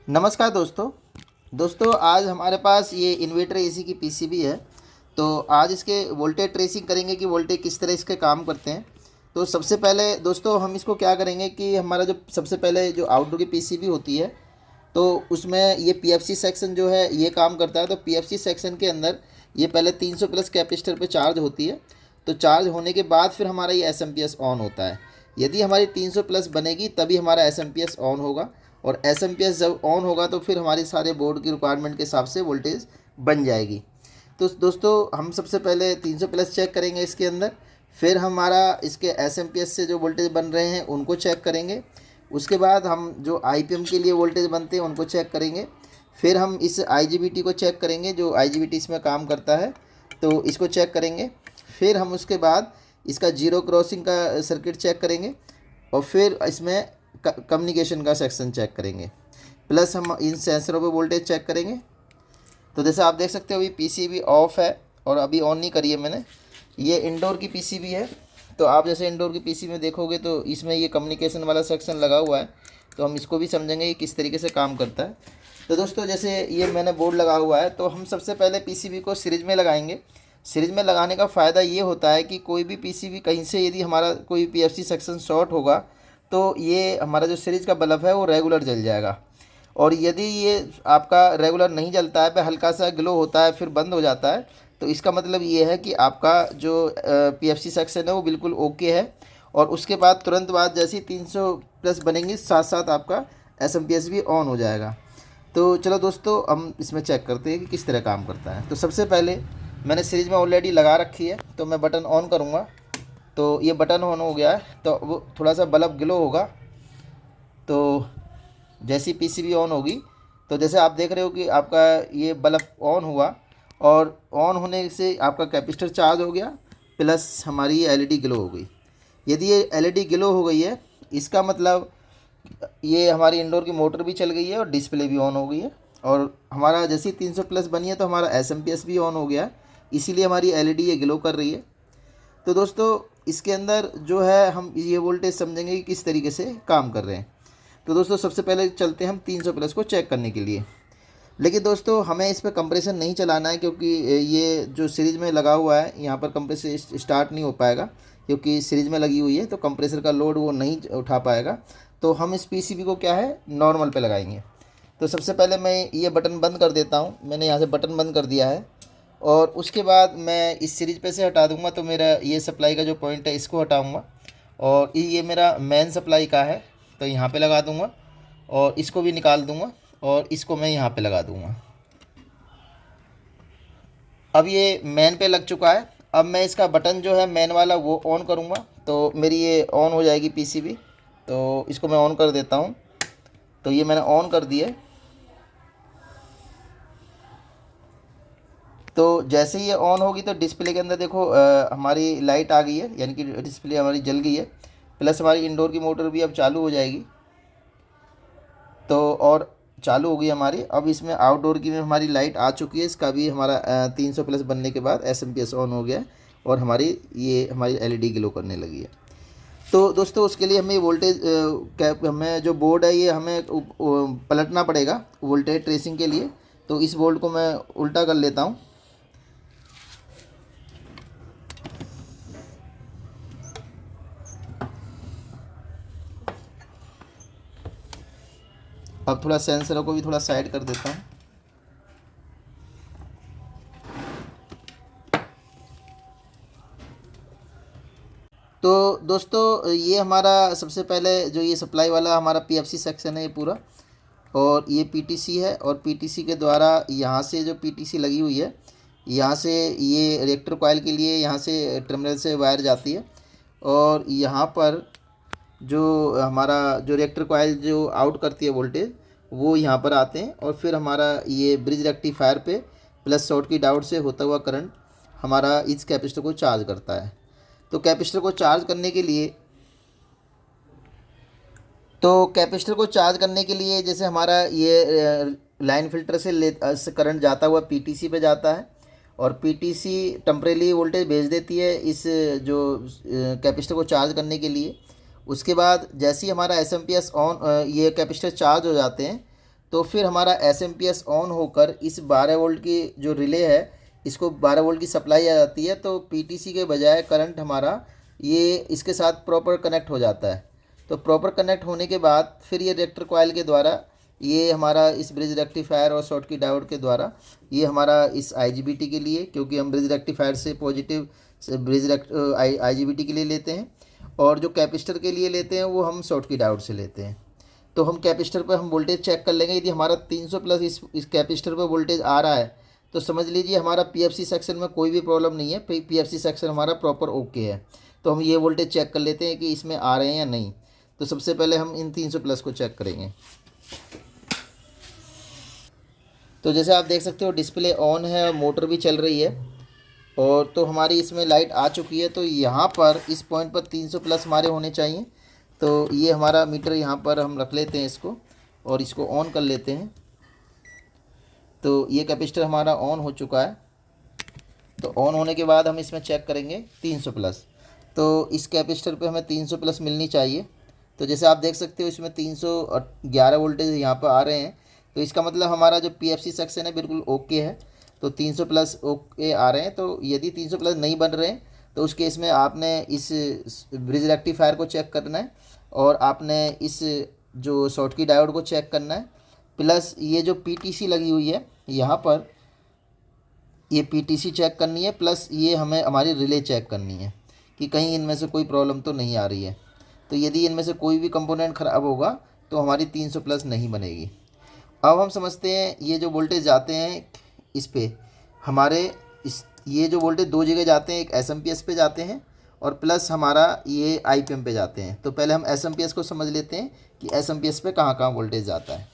नमस्कार दोस्तों आज हमारे पास ये इन्वर्टर एसी की पीसीबी है। तो आज इसके वोल्टेज ट्रेसिंग करेंगे कि वोल्टेज किस तरह इसके काम करते हैं। तो सबसे पहले दोस्तों हम इसको क्या करेंगे कि हमारा जो सबसे पहले जो आउटडोर की पीसीबी होती है तो उसमें ये पीएफसी सेक्शन जो है ये काम करता है। तो पीएफसी सेक्शन के अंदर ये पहले 300 प्लस कैपेसिटर पे चार्ज होती है। तो चार्ज होने के बाद फिर हमारा ये एसएमपीएस ऑन होता है। यदि हमारी 300 प्लस बनेगी तभी हमारा एसएमपीएस ऑन होगा, और एसएमपीएस जब ऑन होगा तो फिर हमारे सारे बोर्ड की रिक्वायरमेंट के हिसाब से वोल्टेज बन जाएगी। तो दोस्तों हम सबसे पहले 300 प्लस चेक करेंगे इसके अंदर, फिर हमारा इसके एसएमपीएस से जो वोल्टेज बन रहे हैं उनको चेक करेंगे। उसके बाद हम जो आईपीएम के लिए वोल्टेज बनते हैं उनको चेक करेंगे। फिर हम इस आईजीबीटी को चेक करेंगे, जो आईजीबीटी इसमें काम करता है तो इसको चेक करेंगे। फिर हम उसके बाद इसका जीरो क्रॉसिंग का सर्किट चेक करेंगे, और फिर इसमें कम्युनिकेशन का सेक्शन चेक करेंगे। प्लस हम इन सेंसरों पे वोल्टेज चेक करेंगे। तो जैसे आप देख सकते हो अभी पीसीबी ऑफ है और अभी ऑन नहीं करी है मैंने। ये इंडोर की पीसीबी है। तो आप जैसे इंडोर की पीसीबी में देखोगे तो इसमें ये कम्युनिकेशन वाला सेक्शन लगा हुआ है। तो हम इसको भी समझेंगे कि किस तरीके से काम करता है। तो दोस्तों जैसे ये मैंने बोर्ड लगा हुआ है तो हम सबसे पहले पीसीबी को सीरीज में लगाएंगे। सीरीज में लगाने का फ़ायदा ये होता है कि कोई भी पीसीबी कहीं से यदि हमारा कोई पीएफसी सेक्शन शॉर्ट होगा तो ये हमारा जो सीरीज का बल्ब है वो रेगुलर जल जाएगा। और यदि ये आपका रेगुलर नहीं जलता है, पे हल्का सा ग्लो होता है फिर बंद हो जाता है, तो इसका मतलब ये है कि आपका जो पीएफसी सेक्शन है वो बिल्कुल ओके है। और उसके बाद तुरंत बाद जैसे ही 300 प्लस बनेंगी साथ साथ आपका एसएमपीएस भी ऑन हो जाएगा। तो चलो दोस्तों हम इसमें चेक करते हैं कि किस तरह काम करता है। तो सबसे पहले मैंने सीरीज में ऑलरेडी लगा रखी है, तो मैं बटन ऑन करूँगा तो ये बटन ऑन हो गया है। तो वो थोड़ा सा बल्ब ग्लो होगा। तो जैसी पीसीबी ऑन होगी तो जैसे आप देख रहे हो कि आपका ये बल्ब ऑन हुआ, और ऑन होने से आपका कैपेसिटर चार्ज हो गया, प्लस हमारी ये एलईडी ग्लो हो गई। यदि ये एलईडी ग्लो हो गई है इसका मतलब ये हमारी इंडोर की मोटर भी चल गई है और डिस्प्ले भी ऑन हो गई है। और हमारा जैसे ही 300 प्लस बनी है तो हमारा एसएमपीएस भी ऑन हो गया है, इसीलिए हमारी एलईडी ये ग्लो कर रही है। तो दोस्तों इसके अंदर जो है हम ये वोल्टेज समझेंगे कि किस तरीके से काम कर रहे हैं। तो दोस्तों सबसे पहले चलते हैं हम 300 प्लस को चेक करने के लिए। लेकिन दोस्तों हमें इस पर कंप्रेसर नहीं चलाना है, क्योंकि ये जो सीरीज में लगा हुआ है यहाँ पर कंप्रेसर स्टार्ट नहीं हो पाएगा, क्योंकि सीरीज में लगी हुई है तो कंप्रेसर का लोड वो नहीं उठा पाएगा। तो हम इस पीसीबी को क्या है नॉर्मल पे लगाएंगे। तो सबसे पहले मैं ये बटन बंद कर देता हूँ। मैंने यहाँ से बटन बंद कर दिया है, और उसके बाद मैं इस सीरीज पे से हटा दूंगा। तो मेरा ये सप्लाई का जो पॉइंट है इसको हटाऊंगा, और ये मेरा मेन सप्लाई का है तो यहाँ पे लगा दूंगा, और इसको भी निकाल दूंगा और इसको मैं यहाँ पे लगा दूंगा। अब ये मेन पे लग चुका है। अब मैं इसका बटन जो है मेन वाला वो ऑन करूँगा तो मेरी ये ऑन हो जाएगी पीसीबी। तो इसको मैं ऑन कर देता हूँ। तो ये मैंने ऑन कर दिया। तो जैसे ही ये ऑन होगी तो डिस्प्ले के अंदर देखो हमारी लाइट आ गई है, यानी कि डिस्प्ले हमारी जल गई है। प्लस हमारी इंडोर की मोटर भी अब चालू हो जाएगी। तो और चालू हो गई हमारी। अब इसमें आउटडोर की में हमारी लाइट आ चुकी है। इसका भी हमारा 300 प्लस बनने के बाद एसएमपीएस ऑन हो गया है, और हमारी एलईडी ग्लो करने लगी है। तो दोस्तों उसके लिए हमें वोल्टेज कैप हमें जो बोर्ड है ये हमें पलटना पड़ेगा वोल्टेज ट्रेसिंग के लिए। तो इस बोर्ड को मैं उल्टा कर लेता हूँ। अब थोड़ा सेंसरों को भी थोड़ा साइड कर देता हूँ। तो दोस्तों ये हमारा सबसे पहले जो ये सप्लाई वाला हमारा पीएफसी सेक्शन है ये पूरा, और ये पीटीसी है। और पीटीसी के द्वारा यहाँ से जो पीटीसी लगी हुई है यहाँ से ये रिएक्टर कॉइल के लिए यहाँ से टर्मिनल से वायर जाती है, और यहाँ पर जो हमारा जो रिएक्टर कॉइल जो आउट करती है वोल्टेज वो यहाँ पर आते हैं। और फिर हमारा ये ब्रिज रेक्टिफायर पे प्लस शॉर्ट की डाउट से होता हुआ करंट हमारा इस कैपेसिटर को चार्ज करता है। तो कैपेसिटर को चार्ज करने के लिए जैसे हमारा ये लाइन फिल्टर से करंट जाता हुआ पीटीसी पे जाता है, और पीटीसी टेम्परेरी वोल्टेज भेज देती है इस जो कैपेसिटर को चार्ज करने के लिए। उसके बाद जैसे ही हमारा एसएमपीएस ऑन ये कैपेसिटर चार्ज हो जाते हैं तो फिर हमारा एसएमपीएस ऑन होकर इस 12 वोल्ट की जो रिले है इसको 12 वोल्ट की सप्लाई आ जाती है, तो पीटीसी के बजाय करंट हमारा ये इसके साथ प्रॉपर कनेक्ट हो जाता है। तो प्रॉपर कनेक्ट होने के बाद फिर ये रिएक्टर कॉइल के द्वारा ये हमारा इस ब्रिज रेक्टिफायर और शॉर्टकी डायोड के द्वारा ये हमारा इस आईजीबीटी के लिए, क्योंकि हम ब्रिज रेक्टिफायर से पॉजिटिव ब्रिज आईजीबीटी के लिए लेते हैं और जो कैपेसिटर के लिए लेते हैं वो हम शॉर्टकी डायोड से लेते हैं। तो हम कैपेसिटर पर हम वोल्टेज चेक कर लेंगे। यदि हमारा 300 प्लस इस कैपेसिटर पर वोल्टेज आ रहा है तो समझ लीजिए हमारा पीएफसी सेक्शन में कोई भी प्रॉब्लम नहीं है, पीएफसी सेक्शन हमारा प्रॉपर ओके है। तो हम ये वोल्टेज चेक कर लेते हैं कि इसमें आ रहे हैं या नहीं। तो सबसे पहले हम इन 300 प्लस को चेक करेंगे। तो जैसे आप देख सकते हो डिस्प्ले ऑन है और मोटर भी चल रही है और तो हमारी इसमें लाइट आ चुकी है। तो यहाँ पर इस पॉइंट पर 300 प्लस हमारे होने चाहिए। तो ये हमारा मीटर यहाँ पर हम रख लेते हैं इसको और इसको ऑन कर लेते हैं। तो ये कैपेसिटर हमारा ऑन हो चुका है। तो ऑन होने के बाद हम इसमें चेक करेंगे 300 प्लस। तो इस कैपेसिटर पे हमें 300 प्लस मिलनी चाहिए। तो जैसे आप देख सकते हो इसमें 311 वोल्टेज यहाँ पर आ रहे हैं। तो इसका मतलब हमारा जो पीएफसी सेक्शन है बिल्कुल ओके है। तो 300 प्लस ओके आ रहे हैं। तो यदि 300 प्लस नहीं बन रहे हैं तो उस केस में आपने इस ब्रिज रेक्टिफायर को चेक करना है और आपने इस जो शॉर्टकी डायोड को चेक करना है, प्लस ये जो पीटीसी लगी हुई है यहाँ पर ये पीटीसी चेक करनी है, प्लस ये हमें हमारी रिले चेक करनी है कि कहीं इनमें से कोई प्रॉब्लम तो नहीं आ रही है। तो यदि इनमें से कोई भी कंपोनेंट ख़राब होगा तो हमारी 300 प्लस नहीं बनेगी। अब हम समझते हैं ये जो वोल्टेज जाते हैं इस पे हमारे ये जो वोल्टेज दो जगह जाते हैं, एक एसएमपीएस पे जाते हैं और प्लस हमारा ये आईपीएम पे जाते हैं। तो पहले हम एसएमपीएस को समझ लेते हैं कि एसएमपीएस पे कहाँ कहाँ वोल्टेज जाता है।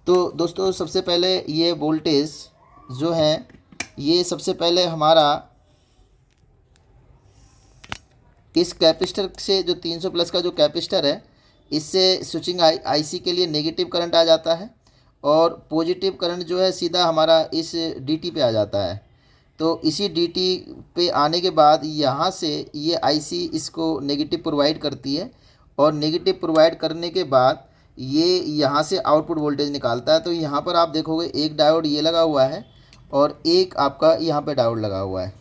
तो दोस्तों सबसे पहले ये वोल्टेज जो है ये सबसे पहले हमारा इस कैपेसिटर से जो 300 प्लस का जो कैपेसिटर है इससे स्विचिंग आईसी के लिए नेगेटिव करंट आ जाता है और पॉजिटिव करंट जो है सीधा हमारा इस डीटी पे आ जाता है। तो इसी डीटी पे आने के बाद यहाँ से ये आईसी इसको नेगेटिव प्रोवाइड करती है और नेगेटिव प्रोवाइड करने के बाद ये यहाँ से आउटपुट वोल्टेज निकालता है। तो यहाँ पर आप देखोगे एक डायोड ये लगा हुआ है और एक आपका यहाँ पे डायोड लगा हुआ है।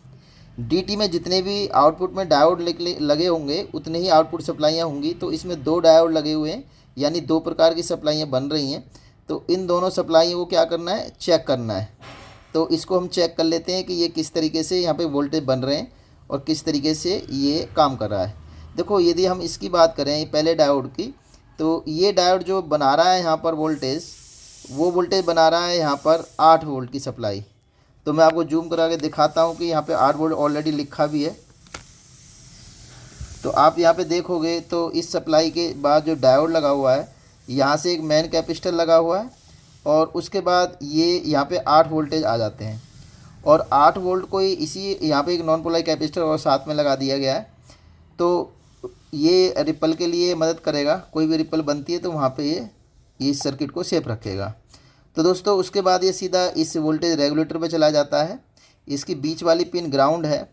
डीटी में जितने भी आउटपुट में डायोड लगे होंगे उतने ही आउटपुट सप्लाइयाँ होंगी। तो इसमें दो डायोड लगे हुए हैं, यानी दो प्रकार की सप्लाइयाँ बन रही हैं। तो इन दोनों सप्लाइयों को क्या करना है, चेक करना है। तो इसको हम चेक कर लेते हैं कि ये किस तरीके से यहाँ पे वोल्टेज बन रहे हैं और किस तरीके से ये काम कर रहा है। देखो यदि हम इसकी बात करें पहले डायोड की, तो ये डायोड जो बना रहा है यहाँ पर वोल्टेज, वो वोल्टेज बना रहा है यहाँ पर 8 वोल्ट की सप्लाई। तो मैं आपको जूम करा के दिखाता हूँ कि यहाँ पे 8 वोल्ट ऑलरेडी लिखा भी है। तो आप यहाँ पे देखोगे तो इस सप्लाई के बाद जो डायोड लगा हुआ है यहाँ से एक मेन कैपेसिटर लगा हुआ है और उसके बाद ये यहाँ पे 8 वोल्टेज आ जाते हैं और 8 वोल्ट को ही इसी यहाँ पे एक नॉन पोलर कैपेसिटर और साथ में लगा दिया गया है। तो ये रिपल के लिए मदद करेगा, कोई भी रिपल बनती है तो वहाँ पे ये इस सर्किट को सेफ रखेगा। तो दोस्तों उसके बाद ये सीधा इस वोल्टेज रेगुलेटर पे चला जाता है। इसकी बीच वाली पिन ग्राउंड है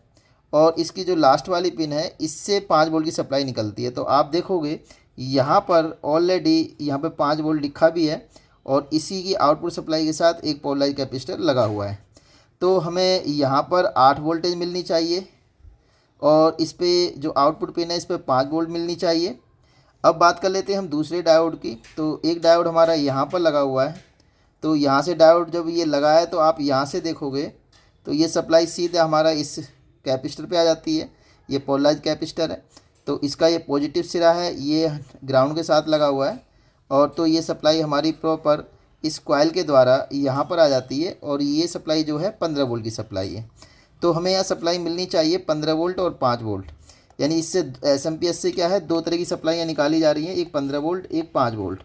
और इसकी जो लास्ट वाली पिन है इससे 5 वोल्ट की सप्लाई निकलती है। तो आप देखोगे यहाँ पर ऑलरेडी यहाँ पे 5 वोल्ट लिखा भी है और इसी की आउटपुट सप्लाई के साथ एक पोलराइज कैपेसिटर लगा हुआ है। तो हमें यहाँ पर 8 वोल्टेज मिलनी चाहिए और इस पे जो आउटपुट पिन है इस पर 5 वोल्ट मिलनी चाहिए। अब बात कर लेते हैं हम दूसरे डायोड की। तो एक डायोड हमारा यहाँ पर लगा हुआ है। तो यहाँ से डायोड जब ये लगा है तो आप यहाँ से देखोगे तो ये सप्लाई सीधे हमारा इस कैपेसिटर पे आ जाती है। ये पोलराइज कैपेसिटर है तो इसका ये पॉजिटिव सिरा है, ये ग्राउंड के साथ लगा हुआ है और तो ये सप्लाई हमारी प्रॉपर इस कॉइल के द्वारा यहाँ पर आ जाती है और ये सप्लाई जो है 15 वोल्ट की सप्लाई है। तो हमें यहाँ सप्लाई मिलनी चाहिए 15 वोल्ट और 5 वोल्ट, यानी इससे एसएमपीएस से क्या है दो तरह की सप्लाइयाँ निकाली जा रही हैं, एक 15 वोल्ट एक 5 वोल्ट।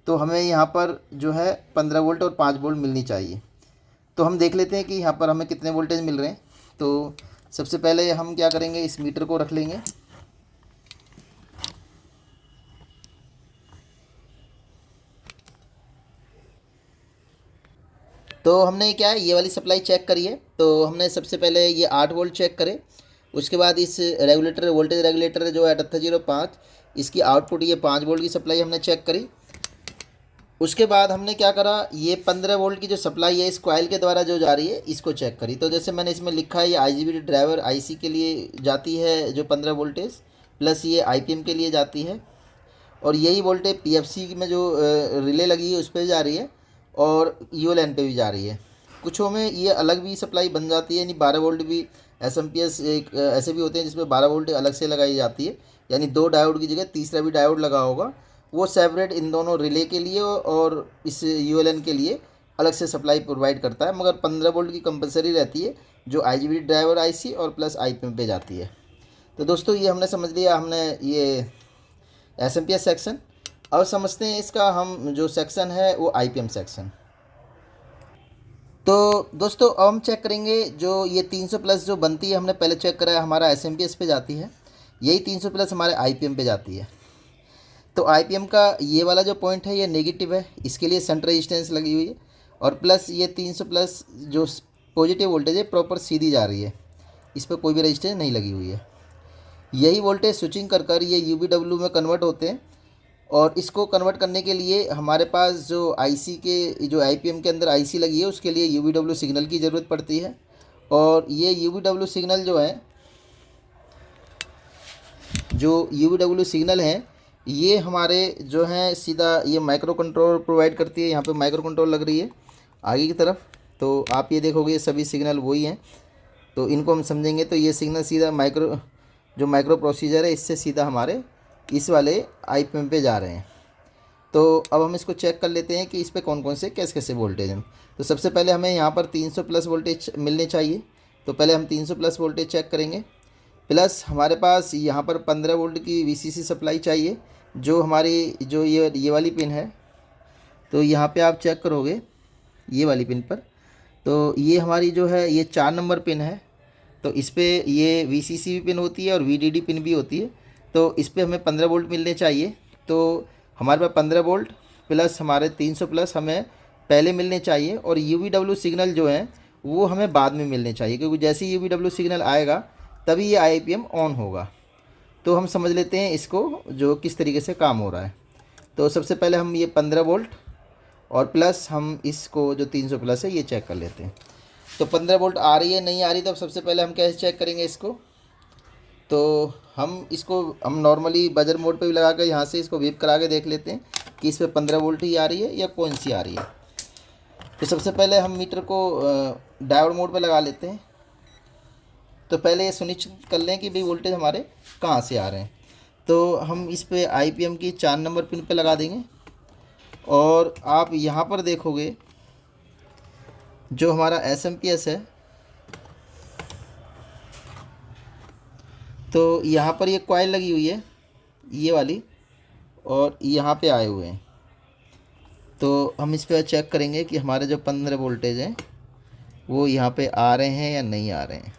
तो हमें यहाँ पर जो है 15 वोल्ट और 5 वोल्ट मिलनी चाहिए। तो हम देख लेते हैं कि यहाँ पर हमें कितने वोल्टेज मिल रहे हैं। तो सबसे पहले हम क्या करेंगे, इस मीटर को रख लेंगे। तो हमने क्या है ये वाली सप्लाई चेक करी है। तो हमने सबसे पहले ये 8 वोल्ट चेक करे, उसके बाद इस रेगुलेटर वोल्टेज रेगुलेटर जो है 7805 इसकी आउटपुट ये 5 वोल्ट की सप्लाई हमने चेक करी। उसके बाद हमने क्या करा, ये 15 वोल्ट की जो सप्लाई है इस कॉइल के द्वारा जो जा रही है इसको चेक करी। तो जैसे मैंने इसमें लिखा है, ये IGBT ड्राइवर IC के लिए जाती है जो 15 वोल्टेज, प्लस ये IPM के लिए जाती है, और यही वोल्टेज PFC में जो रिले लगी है उस पर जा रही है, और ULN पे भी जा रही है। कुछों में ये अलग भी सप्लाई बन जाती है, यानी 12 वोल्ट भी SMPS एक ऐसे भी होते हैं जिसमें 12 वोल्ट अलग से लगाई जाती है, यानी 2 डायोड की जगह तीसरा भी डायोड लगा होगा, वो सेपरेट इन दोनों रिले के लिए और इस ULN के लिए अलग से सप्लाई प्रोवाइड करता है, मगर 15 वोल्ट की कंपलसरी रहती है जो IGBT ड्राइवर IC और प्लस IPM पे जाती है। तो दोस्तों ये हमने समझ लिया, हमने ये SMPS सेक्शन। अब समझते हैं इसका हम जो सेक्शन है वो IPM सेक्शन। तो दोस्तों अब हम चेक करेंगे जो ये 300 प्लस जो बनती है, हमने पहले चेक करा है हमारा SMPS पे जाती है, यही 300 प्लस हमारे IPM पे जाती है। तो IPM का ये वाला जो पॉइंट है ये नेगेटिव है, इसके लिए शंट रेजिस्टेंस लगी हुई है, और प्लस ये 300 प्लस जो पॉजिटिव वोल्टेज है प्रॉपर सीधी जा रही है, इस पर कोई भी रेजिस्टेंस नहीं लगी हुई है। यही वोल्टेज स्विचिंग कर कर ये UVW में कन्वर्ट होते हैं, और इसको कन्वर्ट करने के लिए हमारे पास जो IC के जो IPM के अंदर IC लगी है उसके लिए UVW सिग्नल की ज़रूरत पड़ती है। और ये UVW सिग्नल जो है, जो UVW सिग्नल है ये हमारे जो हैं सीधा ये माइक्रो कंट्रोलर प्रोवाइड करती है। यहाँ पे माइक्रो कंट्रोल लग रही है आगे की तरफ, तो आप ये देखोगे ये सभी सिग्नल वही हैं। तो इनको हम समझेंगे तो ये सिग्नल सीधा माइक्रो प्रोसीजर है, इससे सीधा हमारे इस वाले IPM पे जा रहे हैं। तो अब हम इसको चेक कर लेते हैं कि इस पर कौन कौन से कैसे कैसे वोल्टेज हैं। तो सबसे पहले हमें यहाँ पर 300 प्लस वोल्टेज मिलने चाहिए, तो पहले हम 300 प्लस वोल्टेज चेक करेंगे। प्लस हमारे पास यहाँ पर 15 वोल्ट की VCC सप्लाई चाहिए, जो हमारी जो ये वाली पिन है। तो यहाँ पे आप चेक करोगे ये वाली पिन पर, तो ये हमारी जो है ये 4 नंबर पिन है। तो इस पर ये VCC भी पिन होती है और VDD पिन भी होती है। तो इस पर हमें 15 वोल्ट मिलने चाहिए। तो हमारे पास 15 वोल्ट प्लस हमारे 300 प्लस हमें पहले मिलने चाहिए, और UVW सिग्नल जो है वो हमें बाद में मिलने चाहिए, क्योंकि जैसे ही UVW सिग्नल आएगा तभी ये IPM ऑन होगा। तो हम समझ लेते हैं इसको जो किस तरीके से काम हो रहा है। तो सबसे पहले हम ये 15 वोल्ट और प्लस हम इसको जो 300 प्लस है ये चेक कर लेते हैं। तो 15 वोल्ट आ रही है नहीं आ रही, तो सबसे पहले हम कैसे चेक करेंगे इसको। तो हम नॉर्मली बजर मोड पे भी लगा कर यहाँ से इसको वीप करा के देख लेते हैं कि इस पर 15 वोल्ट ही आ रही है या कौन सी आ रही है। तो सबसे पहले हम मीटर को डायोड मोड पे लगा लेते हैं। तो पहले ये सुनिश्चित कर लें कि भाई वोल्टेज हमारे कहाँ से आ रहे हैं। तो हम इस पे IPM की 4 नंबर पिन पे लगा देंगे, और आप यहाँ पर देखोगे जो हमारा SMPS है, तो यहाँ पर ये कॉइल लगी हुई है ये वाली, और यहाँ पे आए हुए हैं। तो हम इस पर चेक करेंगे कि हमारे जो 15 वोल्टेज हैं वो यहाँ पे आ रहे हैं या नहीं आ रहे हैं।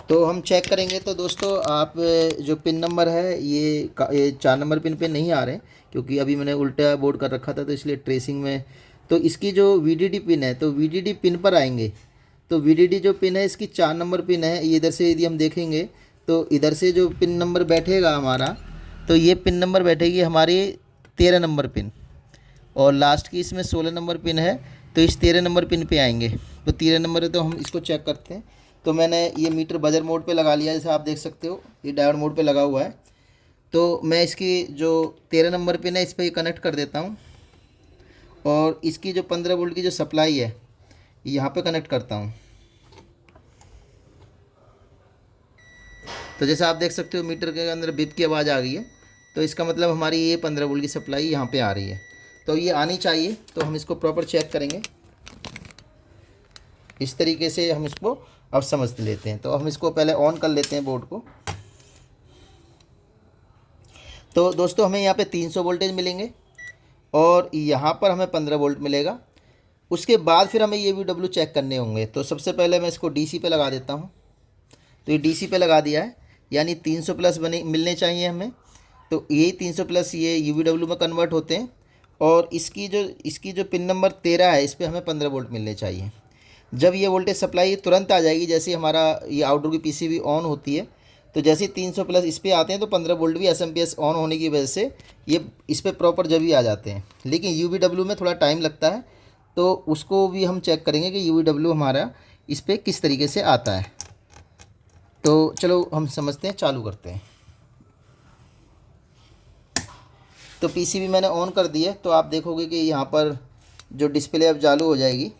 तो हम चेक करेंगे। तो दोस्तों आप जो पिन नंबर है ये 4 नंबर पिन पे नहीं आ रहे हैं, क्योंकि अभी मैंने उल्टा बोर्ड कर रखा था तो इसलिए ट्रेसिंग में। तो इसकी जो VDD पिन है तो VDD पिन पर आएंगे। तो VDD जो पिन है इसकी 4 नंबर पिन है, ये इधर से यदि हम देखेंगे तो इधर से जो पिन नंबर बैठेगा हमारा, तो ये पिन नंबर बैठेगी हमारी 13 नंबर पिन, और लास्ट की इसमें 16 नंबर पिन है। तो इस 13 नंबर पिन पे आएंगे। तो 13 नंबर है, तो हम इसको चेक करते हैं। तो मैंने ये मीटर बजर मोड पे लगा लिया, जैसे आप देख सकते हो ये डायोड मोड पे लगा हुआ है। तो मैं इसकी जो 13 नंबर पिन है इस पर ये कनेक्ट कर देता हूँ, और इसकी जो 15 वोल्ट की जो सप्लाई है यहाँ पे कनेक्ट करता हूँ। तो जैसे आप देख सकते हो मीटर के अंदर बिप की आवाज़ आ गई है, तो इसका मतलब हमारी ये 15 वोल्ट की सप्लाई यहाँ पे आ रही है। तो ये आनी चाहिए। तो हम इसको प्रॉपर चेक करेंगे, इस तरीके से हम इसको अब समझ लेते हैं। तो हम इसको पहले ऑन कर लेते हैं बोर्ड को। तो दोस्तों हमें यहाँ पे 300 वोल्टेज मिलेंगे, और यहाँ पर हमें 15 वोल्ट मिलेगा। उसके बाद फिर हमें ये UVW चेक करने होंगे। तो सबसे पहले मैं इसको DC पे लगा देता हूँ। तो ये DC पे लगा दिया है, यानी 300 प्लस मिलने चाहिए हमें। तो यही 300 प्लस ये UVW में कन्वर्ट होते हैं, और इसकी जो पिन नंबर 13 है इस पर हमें 15 वोल्ट मिलने चाहिए। जब ये वोल्टेज सप्लाई तुरंत आ जाएगी, जैसे हमारा ये आउटडोर की PCB ऑन होती है, तो जैसे ही 300 प्लस इस पर आते हैं तो 15 वोल्ट भी एसएमपीएस ऑन होने की वजह से ये इस पर प्रॉपर जब भी आ जाते हैं। लेकिन यूवीडब्ल्यू में थोड़ा टाइम लगता है, तो उसको भी हम चेक करेंगे कि यूवीडब्ल्यू हमारा इस पर किस तरीके से आता है। तो चलो हम समझते हैं, चालू करते हैं। तो पीसीबी मैंने ऑन कर दी है, तो आप देखोगे कि यहाँ पर जो डिस्प्ले अब चालू हो जाएगी।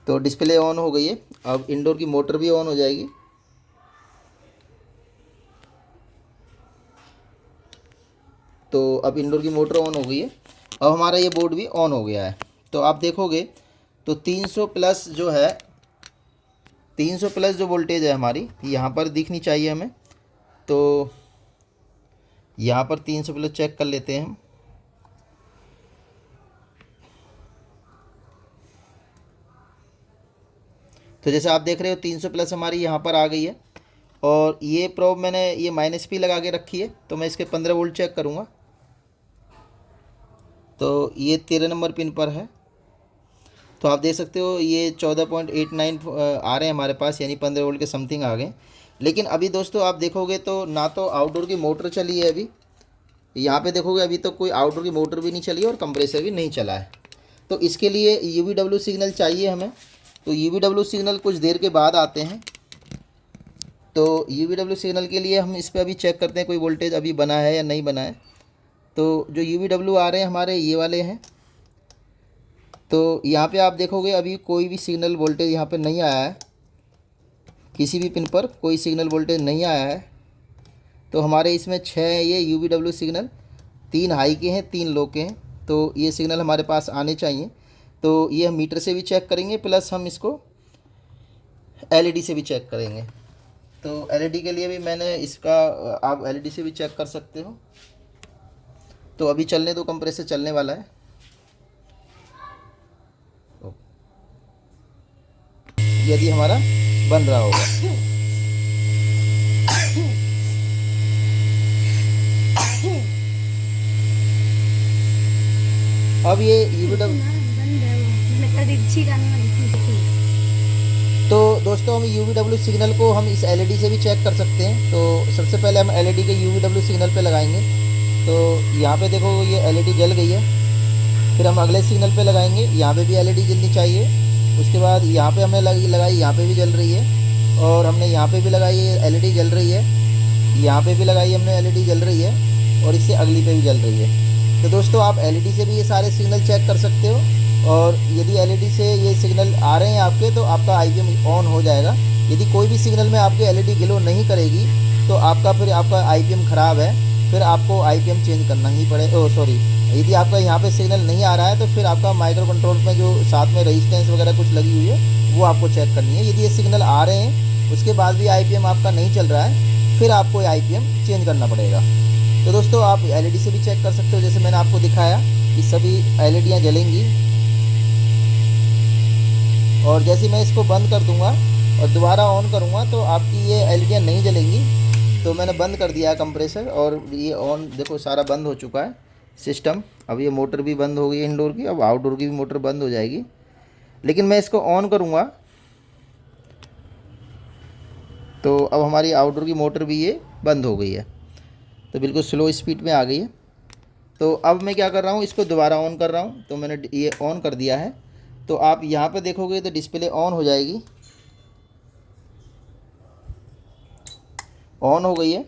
तो डिस्प्ले ऑन हो गई है। अब इंडोर की मोटर भी ऑन हो जाएगी। तो अब इंडोर की मोटर ऑन हो गई है। अब हमारा ये बोर्ड भी ऑन हो गया है। तो आप देखोगे तो 300 प्लस जो है, 300 प्लस जो वोल्टेज है हमारी यहाँ पर दिखनी चाहिए हमें। तो यहाँ पर 300 प्लस चेक कर लेते हैं हम। तो जैसे आप देख रहे हो 300 प्लस हमारी यहाँ पर आ गई है। और ये प्रोब मैंने ये माइनस पी लगा के रखी है, तो मैं इसके 15 वोल्ट चेक करूँगा। तो ये 13 नंबर पिन पर है। तो आप देख सकते हो ये 14.89 आ रहे हैं हमारे पास, यानी 15 वोल्ट के समथिंग आ गए। लेकिन अभी दोस्तों आप देखोगे तो ना तो आउटडोर की मोटर चली है अभी, यहाँ पे देखोगे अभी तो कोई आउटडोर की मोटर भी नहीं चली और कंप्रेसर भी नहीं चला है। तो इसके लिए यूवीडब्ल्यू सिग्नल चाहिए हमें। तो यूवीडब्ल्यू सिग्नल कुछ देर के बाद आते हैं। तो यूवीडब्ल्यू सिग्नल के लिए हम इस पर अभी चेक करते हैं कोई वोल्टेज अभी बना है या नहीं बना है। तो जो यूवीडब्ल्यू आ रहे हैं हमारे ये वाले हैं। तो यहाँ पे आप देखोगे अभी कोई भी सिग्नल वोल्टेज यहाँ पे नहीं आया है, किसी भी पिन पर कोई सिग्नल वोल्टेज नहीं आया है। तो हमारे इसमें 6 ये यूवीडब्ल्यू सिग्नल, 3 हाई के हैं 3 लो के हैं। तो ये सिग्नल हमारे पास आने चाहिए। तो ये हम मीटर से भी चेक करेंगे, प्लस हम इसको एलईडी से भी चेक करेंगे। तो एलईडी के लिए भी मैंने इसका, आप एलईडी से भी चेक कर सकते हो। तो अभी चलने दो, कंप्रेसर चलने वाला है। यदि हमारा बन रहा होगा। अब ये तो दोस्तों हम यूवीडब्ल्यू सिग्नल को हम इस एलईडी से भी चेक कर सकते हैं। तो सबसे पहले हम एलईडी के यूवीडब्ल्यू सिग्नल पे लगाएंगे। तो यहाँ पे देखो ये एलईडी जल गई है। फिर हम अगले सिग्नल पे लगाएंगे, यहाँ पे भी एलईडी जलनी चाहिए। उसके बाद यहाँ पे हमने लगाई, यहाँ पे भी जल रही है। और हमने यहाँ पे भी लगाई है, एलईडी जल रही है। यहाँ पे भी लगाई हमने, एलईडी जल रही है। और इससे अगली पे भी जल रही है। तो दोस्तों आप एलईडी से भी ये सारे सिग्नल चेक कर सकते हो। और यदि एलईडी से ये सिग्नल आ रहे हैं आपके, तो आपका आईपीएम ऑन हो जाएगा। यदि कोई भी सिग्नल में आपकी एलईडी ग्लो नहीं करेगी, तो आपका आईपीएम ख़राब है, फिर आपको आईपीएम चेंज करना ही पड़े। सॉरी, यदि आपका यहाँ पे सिग्नल नहीं आ रहा है, तो फिर आपका माइक्रो कंट्रोल में जो साथ में रेजिस्टेंस वगैरह कुछ लगी हुई है वो आपको चेक करनी है। यदि ये सिग्नल आ रहे हैं उसके बाद भी आईपीएम आपका नहीं चल रहा है, फिर आपको आईपीएम चेंज करना पड़ेगा। तो दोस्तों आप एलईडी से भी चेक कर सकते हो। जैसे मैंने आपको दिखाया कि सभी एलईडियाँ जलेंगी। और जैसे मैं इसको बंद कर दूंगा और दोबारा ऑन करूंगा तो आपकी ये एलईडियाँ नहीं जलेंगी। तो मैंने बंद कर दिया है कंप्रेसर, और ये ऑन देखो सारा बंद हो चुका है सिस्टम। अब ये मोटर भी बंद हो गई है इंडोर की, अब आउटडोर की भी मोटर बंद हो जाएगी। लेकिन मैं इसको ऑन करूंगा तो अब हमारी आउटडोर की मोटर भी ये बंद हो गई है। तो बिल्कुल स्लो स्पीड में आ गई है। तो अब मैं क्या कर रहा हूँ, इसको दोबारा ऑन कर रहा हूँ। तो मैंने ये ऑन कर दिया है। तो आप यहाँ पे देखोगे तो डिस्प्ले ऑन हो जाएगी, ऑन हो गई है।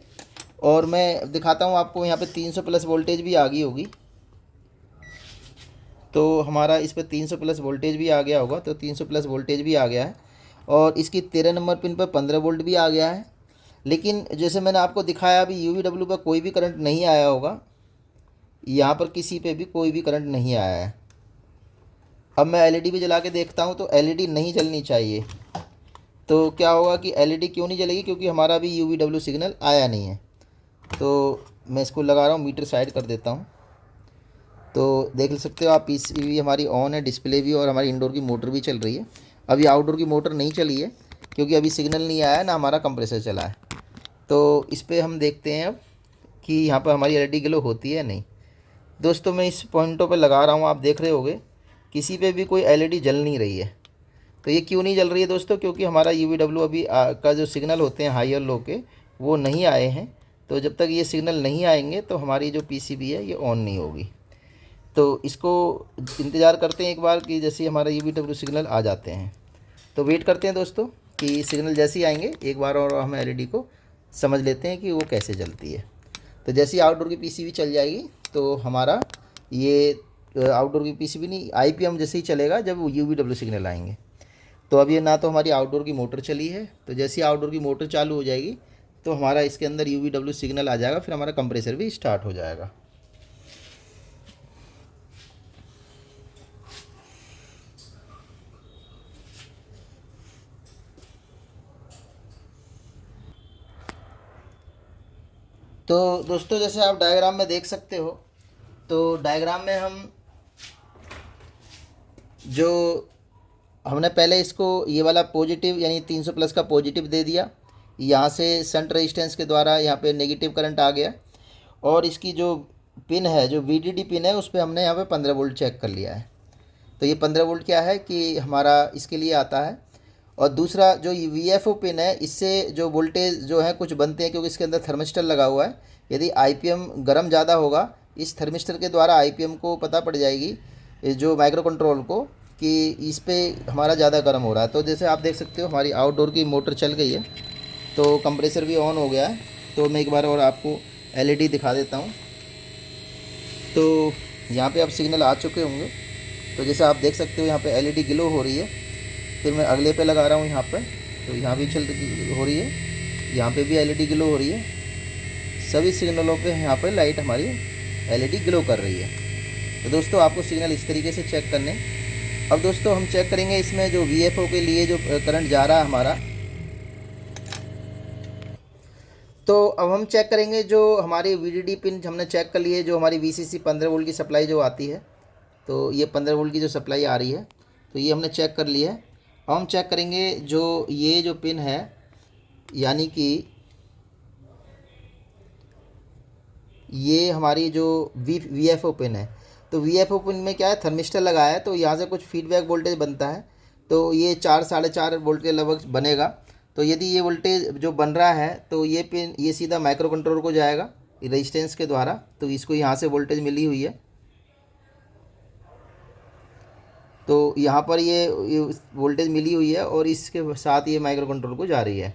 और मैं दिखाता हूँ आपको, यहाँ पे 300 प्लस वोल्टेज भी आ गई होगी। तो हमारा इस पर 300 प्लस वोल्टेज भी आ गया होगा। तो 300 प्लस वोल्टेज भी आ गया है। और इसकी 13 नंबर पिन पर 15 वोल्ट भी आ गया है। लेकिन जैसे मैंने आपको दिखाया, अभी यूवीडब्ल्यू पर कोई भी करंट नहीं आया होगा। यहाँ पर किसी पे भी कोई भी करंट नहीं आया है। अब मैं एलईडी भी जला के देखता हूँ, तो एलईडी नहीं जलनी चाहिए। तो क्या होगा कि एलईडी क्यों नहीं जलेगी, क्योंकि हमारा अभी यूवीडब्ल्यू सिग्नल आया नहीं है। तो मैं इसको लगा रहा हूँ, मीटर साइड कर देता हूँ। तो देख सकते हो आप, पीसीबी हमारी ऑन है, डिस्प्ले भी, और हमारी इंडोर की मोटर भी चल रही है। अभी आउटडोर की मोटर नहीं चली है क्योंकि अभी सिग्नल नहीं आया है, ना हमारा कंप्रेसर चला है। तो इस पर हम देखते हैं अब कि यहाँ पर हमारी एलईडी ग्लो होती है नहीं। दोस्तों मैं इस पॉइंटों पर लगा रहा हूँ, आप देख रहे होगे किसी पे भी कोई एलईडी जल नहीं रही है। तो ये क्यों नहीं जल रही है दोस्तों, क्योंकि हमारा UVW अभी का जो सिग्नल होते हैं हाई और लो के वो नहीं आए हैं। तो जब तक ये सिग्नल नहीं आएंगे तो हमारी जो PCB है ये ऑन नहीं होगी। तो इसको इंतज़ार करते हैं एक बार कि जैसे हमारा UVW सिग्नल आ जाते हैं, तो वेट करते हैं दोस्तों कि सिग्नल जैसे ही आएंगे एक बार और हम LED को समझ लेते हैं कि वो कैसे जलती है। तो जैसे ही आउटडोर की PCB चल जाएगी तो हमारा ये आउटडोर की PCB नहीं, IPM जैसे ही चलेगा जब UVW सिग्नल आएंगे। तो अब ये ना तो हमारी आउटडोर की मोटर चली है, तो जैसे ही आउटडोर की मोटर चालू हो जाएगी तो हमारा इसके अंदर UVW सिग्नल आ जाएगा, फिर हमारा कंप्रेसर भी स्टार्ट हो जाएगा। तो दोस्तों जैसे आप डायग्राम में देख सकते हो, तो डायग्राम में हम जो हमने पहले इसको ये वाला पॉजिटिव यानी 300 प्लस का पॉजिटिव दे दिया, यहाँ से शंट रेजिस्टेंस के द्वारा यहाँ पे नेगेटिव करंट आ गया, और इसकी जो पिन है जो VDD पिन है उस पर हमने यहाँ पे 15 वोल्ट चेक कर लिया है। तो ये 15 वोल्ट क्या है कि हमारा इसके लिए आता है। और दूसरा जो VFO पिन है, इससे जो वोल्टेज जो है कुछ बनते हैं, क्योंकि इसके अंदर थर्मिस्टर लगा हुआ है। यदि IPM गर्म ज़्यादा होगा, इस थर्मिस्टर के द्वारा IPM को पता पड़ जाएगी जो माइक्रो कंट्रोल को कि इस पे हमारा ज़्यादा गर्म हो रहा है। तो जैसे आप देख सकते हो हमारी आउटडोर की मोटर चल गई है, तो कंप्रेसर भी ऑन हो गया है। तो मैं एक बार और आपको LED दिखा देता हूँ। तो यहाँ पे अब सिग्नल आ चुके होंगे, तो जैसे आप देख सकते हो यहाँ पे LED ग्लो हो रही है। फिर मैं अगले पे लगा रहा हूँ यहाँ पर, तो यहाँ भी हो रही है, यहाँ पे भी LED ग्लो हो रही है। सभी सिग्नलों पे यहाँ पर लाइट हमारी LED ग्लो कर रही है। तो दोस्तों आपको सिग्नल इस तरीके से चेक करने। अब दोस्तों हम चेक करेंगे इसमें जो VFO के लिए जो करंट जा रहा है हमारा, तो अब हम चेक करेंगे जो हमारी VDD पिन हमने चेक कर ली है, जो हमारी VCC 15 वोल्ट की सप्लाई जो आती है। तो ये 15 वोल्ट की जो सप्लाई आ रही है, तो ये हमने चेक कर ली है। अब हम चेक करेंगे जो ये जो पिन है, यानी कि ये हमारी जो VFO पिन है। तो VFO पिन में क्या है, थर्मिस्टर लगाया है, तो यहाँ से कुछ फीडबैक वोल्टेज बनता है। तो ये 4 साढ़े 4 वोल्ट के लगभग बनेगा। तो यदि ये वोल्टेज जो बन रहा है तो ये पिन ये सीधा माइक्रो कंट्रोलर को जाएगा रेजिस्टेंस के द्वारा। तो इसको यहाँ से वोल्टेज मिली हुई है, तो यहाँ पर ये वोल्टेज मिली हुई है और इसके साथ ये माइक्रो कंट्रोलर को जा रही है।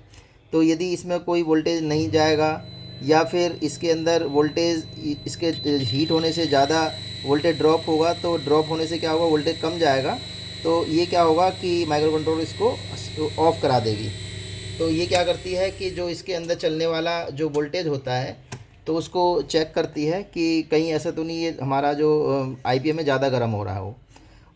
तो यदि इसमें कोई वोल्टेज नहीं जाएगा या फिर इसके अंदर वोल्टेज इसके हीट होने से ज़्यादा वोल्टेज ड्रॉप होगा, तो ड्रॉप होने से क्या होगा, वोल्टेज कम जाएगा। तो ये क्या होगा कि माइक्रो कंट्रोलर इसको ऑफ़ करा देगी। तो ये क्या करती है कि जो इसके अंदर चलने वाला जो वोल्टेज होता है तो उसको चेक करती है कि कहीं ऐसा तो नहीं ये हमारा जो IPM में ज़्यादा गर्म हो रहा हो।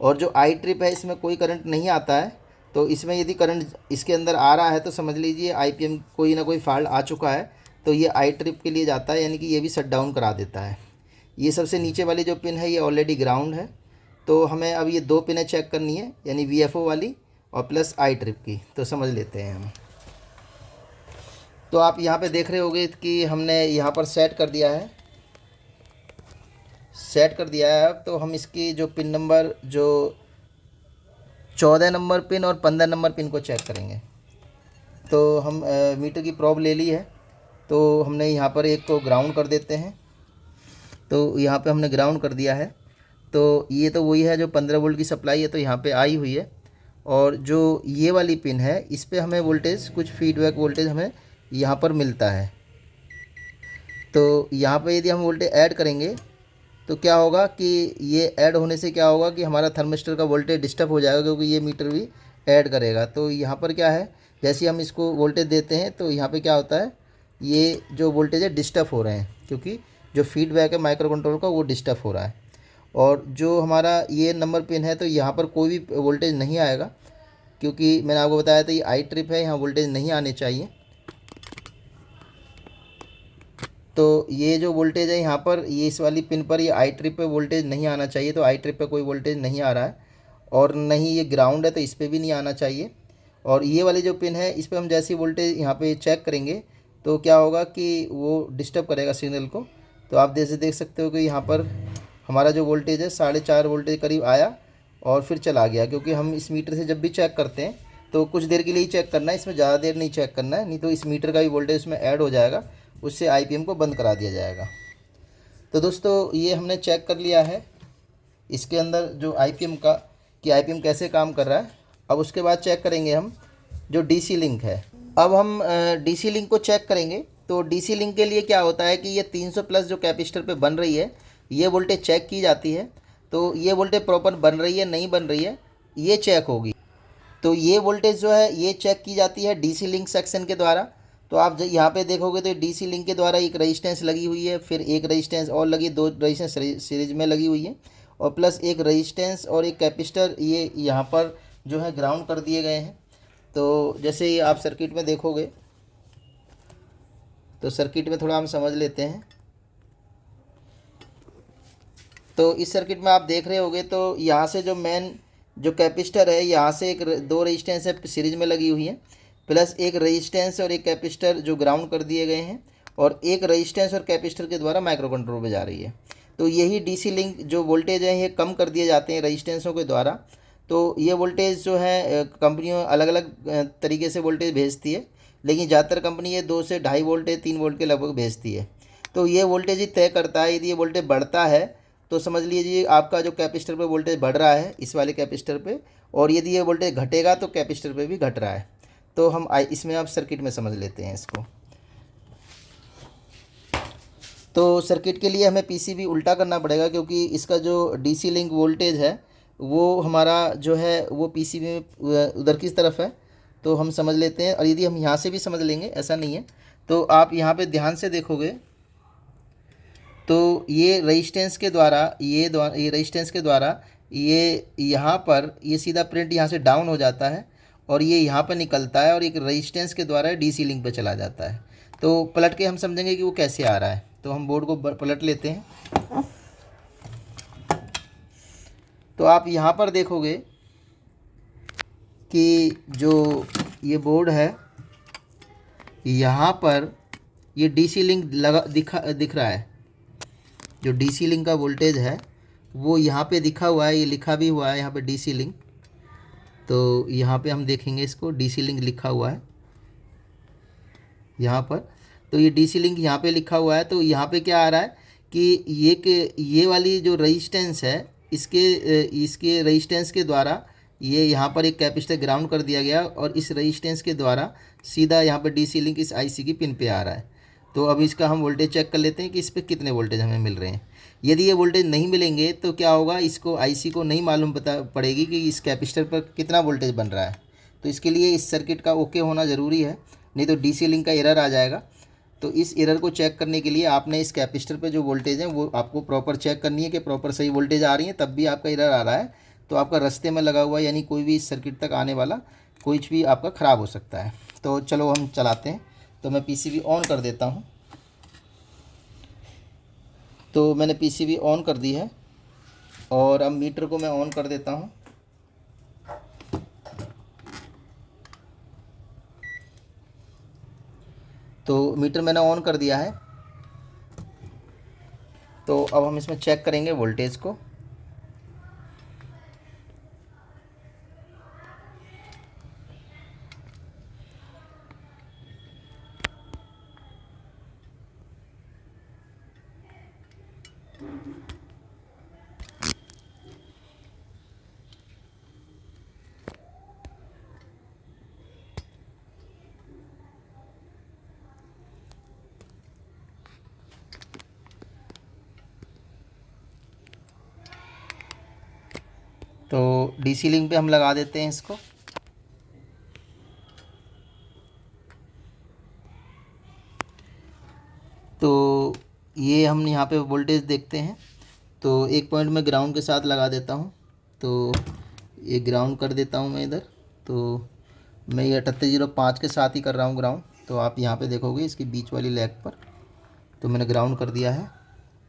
और जो आई ट्रिप है इसमें कोई करंट नहीं आता है, तो इसमें यदि करंट इसके अंदर आ रहा है तो समझ लीजिए IPM कोई ना कोई फॉल्ट आ चुका है। तो ये आई ट्रिप के लिए जाता है, यानी कि ये भी शट डाउन करा देता है। ये सबसे नीचे वाली जो पिन है ये ऑलरेडी ग्राउंड है। तो हमें अब ये 2 पिनें चेक करनी है, यानी VFO वाली और प्लस आई ट्रिप की। तो समझ लेते हैं हम। तो आप यहाँ पे देख रहे होंगे कि हमने यहाँ पर सेट कर दिया है। अब तो हम इसकी जो पिन नंबर जो 14 नंबर पिन और 15 नंबर पिन को चेक करेंगे। तो हम मीटर की प्रोब ले ली है, तो हमने यहाँ पर एक को ग्राउंड कर देते हैं। तो यहाँ पे हमने ग्राउंड कर दिया है। तो ये तो वही है जो 15 वोल्ट की सप्लाई है, तो यहाँ पे आई हुई है। और जो ये वाली पिन है इस पे हमें वोल्टेज कुछ फीडबैक वोल्टेज हमें यहाँ पर मिलता है। तो यहाँ पे यदि हम वोल्टेज ऐड करेंगे तो क्या होगा कि ये ऐड होने से क्या होगा कि हमारा थर्मिस्टर का वोल्टेज डिस्टर्ब हो जाएगा, क्योंकि ये मीटर भी ऐड करेगा। तो यहाँ पर क्या है, जैसे हम इसको वोल्टेज देते हैं तो यहाँ पे क्या होता है, ये जो वोल्टेज है डिस्टर्ब हो रहे हैं, क्योंकि जो फीडबैक है माइक्रो कंट्रोल का वो डिस्टर्ब हो रहा है। और जो हमारा ये नंबर पिन है तो यहाँ पर कोई भी वोल्टेज नहीं आएगा, क्योंकि मैंने आपको बताया था ये आई ट्रिप है, यहाँ वोल्टेज नहीं आने चाहिए। तो ये जो वोल्टेज है यहाँ पर ये इस वाली पिन पर ये आई ट्रिप पे वोल्टेज नहीं आना चाहिए। तो आई ट्रिप पे कोई वोल्टेज नहीं आ रहा है, और नहीं ये ग्राउंड है तो इस पर भी नहीं आना चाहिए। और ये वाली जो पिन है इस पर हम जैसी वोल्टेज यहाँ पे चेक करेंगे तो क्या होगा कि वो डिस्टर्ब करेगा सिग्नल को। तो आप जैसे देख सकते हो कि यहाँ पर हमारा जो वोल्टेज है 4.5 वोल्टेज करीब आया, और फिर चला गया, क्योंकि हम इस मीटर से जब भी चेक करते हैं तो कुछ देर के लिए ही चेक करना है, इसमें ज़्यादा देर नहीं चेक करना है, नहीं तो इस मीटर का भी वोल्टेज इसमें ऐड हो जाएगा, उससे आईपीएम को बंद करा दिया जाएगा। तो दोस्तों ये हमने चेक कर लिया है इसके अंदर जो आईपीएम का, कि आईपीएम कैसे काम कर रहा है। अब उसके बाद चेक करेंगे हम जो डीसी लिंक है। अब हम डीसी लिंक को चेक करेंगे। तो डीसी लिंक के लिए क्या होता है कि ये 300 प्लस जो कैपेसिटर पे बन रही है, ये वोल्टेज चेक की जाती है। तो ये वोल्टेज प्रॉपर बन रही है नहीं बन रही है, ये चेक होगी। तो ये वोल्टेज जो है ये चेक की जाती है डीसी लिंक सेक्शन के द्वारा। तो आप यहाँ पे देखोगे तो डीसी लिंक के द्वारा एक रेजिस्टेंस लगी हुई है, फिर एक रेजिस्टेंस और लगी, दो रेजिस्टेंस सीरीज में लगी हुई है, और प्लस एक रेजिस्टेंस और एक कैपेसिटर ये यहाँ पर जो है ग्राउंड कर दिए गए हैं। तो जैसे ही आप सर्किट में देखोगे, तो सर्किट में थोड़ा हम समझ लेते हैं। तो इस सर्किट में आप देख रहे होगे तो यहाँ से जो मेन जो कैपेसिटर है, यहाँ से एक दो रेजिस्टेंस है सीरीज में लगी हुई है, प्लस एक रेजिस्टेंस और एक कैपेसिटर जो ग्राउंड कर दिए गए हैं, और एक रेजिस्टेंस और कैपेसिटर के द्वारा माइक्रो कंट्रोलर में जा रही है। तो यही डीसी लिंक जो वोल्टेज है ये कम कर दिए जाते हैं रेजिस्टेंसों के द्वारा। तो ये वोल्टेज जो है कंपनियों अलग अलग तरीके से वोल्टेज भेजती है, लेकिन ज़्यादातर कंपनी ये 2 से 2.5 वोल्ट 3 वोल्ट के लगभग भेजती है। तो ये वोल्टेज ही तय करता है। यदि ये वोल्टेज बढ़ता है तो समझ लीजिए आपका जो कैपेसिटर पे वोल्टेज बढ़ रहा है इस वाले कैपेसिटर पे, और यदि ये वोल्टेज घटेगा तो कैपेसिटर पे भी घट रहा है। तो हम इसमें आप सर्किट में समझ लेते हैं इसको। तो सर्किट के लिए हमें पीसीबी उल्टा करना पड़ेगा, क्योंकि इसका जो डीसी लिंक वोल्टेज है वो हमारा जो है वो पीसीबी में उधर किस तरफ है, तो हम समझ लेते हैं। और यदि हम यहाँ से भी समझ लेंगे ऐसा नहीं है। तो आप यहाँ पे ध्यान से देखोगे तो ये रेजिस्टेंस के द्वारा ये रेजिस्टेंस के द्वारा ये यहाँ पर ये सीधा प्रिंट यहाँ से डाउन हो जाता है, और ये यहाँ पर निकलता है, और एक रेजिस्टेंस के द्वारा डीसी लिंक पे चला जाता है। तो पलट के हम समझेंगे कि वो कैसे आ रहा है। तो हम बोर्ड को पलट लेते हैं। तो आप यहाँ पर देखोगे कि जो ये बोर्ड है यहाँ पर ये डीसी लिंक दिख रहा है। जो डीसी लिंक का वोल्टेज है वो यहाँ पे दिखा हुआ है, ये लिखा भी हुआ है यहाँ पे डीसी लिंक। तो यहाँ पे हम देखेंगे इसको, डीसी लिंक लिखा हुआ है यहाँ पर। तो ये डीसी लिंक यहाँ पे लिखा हुआ है। तो यहाँ पे क्या आ रहा है कि ये वाली जो रेजिस्टेंस है इसके रेजिस्टेंस के द्वारा ये यहाँ पर एक कैपेसिटर ग्राउंड कर दिया गया, और इस रेजिस्टेंस के द्वारा सीधा यहाँ पर डीसी लिंक इस आईसी की पिन पे आ रहा है। तो अब इसका हम वोल्टेज चेक कर लेते हैं कि इस पर कितने वोल्टेज हमें मिल रहे हैं। यदि ये वोल्टेज नहीं मिलेंगे तो क्या होगा, इसको आईसी को नहीं मालूम पड़ेगी कि इस कैपेसिटर पर कितना वोल्टेज बन रहा है। तो इसके लिए इस सर्किट का ओके होना ज़रूरी है, नहीं तो डीसी लिंक का एरर आ जाएगा। तो इस एरर को चेक करने के लिए आपने इस कैपेसिटर पर जो वोल्टेज है वो आपको प्रॉपर चेक करनी है कि प्रॉपर सही वोल्टेज आ रही है, तब भी आपका एरर आ रहा है तो आपका रास्ते में लगा हुआ यानी कोई भी इस सर्किट तक आने वाला कुछ भी आपका ख़राब हो सकता है। तो चलो हम चलाते हैं। तो मैं पीसीबी ऑन कर देता हूँ। तो मैंने पीसीबी ऑन कर दी है, और अब मीटर को मैं ऑन कर देता हूँ। तो मीटर मैंने ऑन कर दिया है। तो अब हम इसमें चेक करेंगे वोल्टेज को। तो डीसी लिंक पे हम लगा देते हैं इसको। तो ये हम यहाँ पे वोल्टेज देखते हैं। तो एक पॉइंट में ग्राउंड के साथ लगा देता हूँ। तो ये ग्राउंड कर देता हूँ मैं इधर। तो मैं ये 3805 के साथ ही कर रहा हूँ ग्राउंड। तो आप यहाँ पे देखोगे इसकी बीच वाली लेग पर तो मैंने ग्राउंड कर दिया है।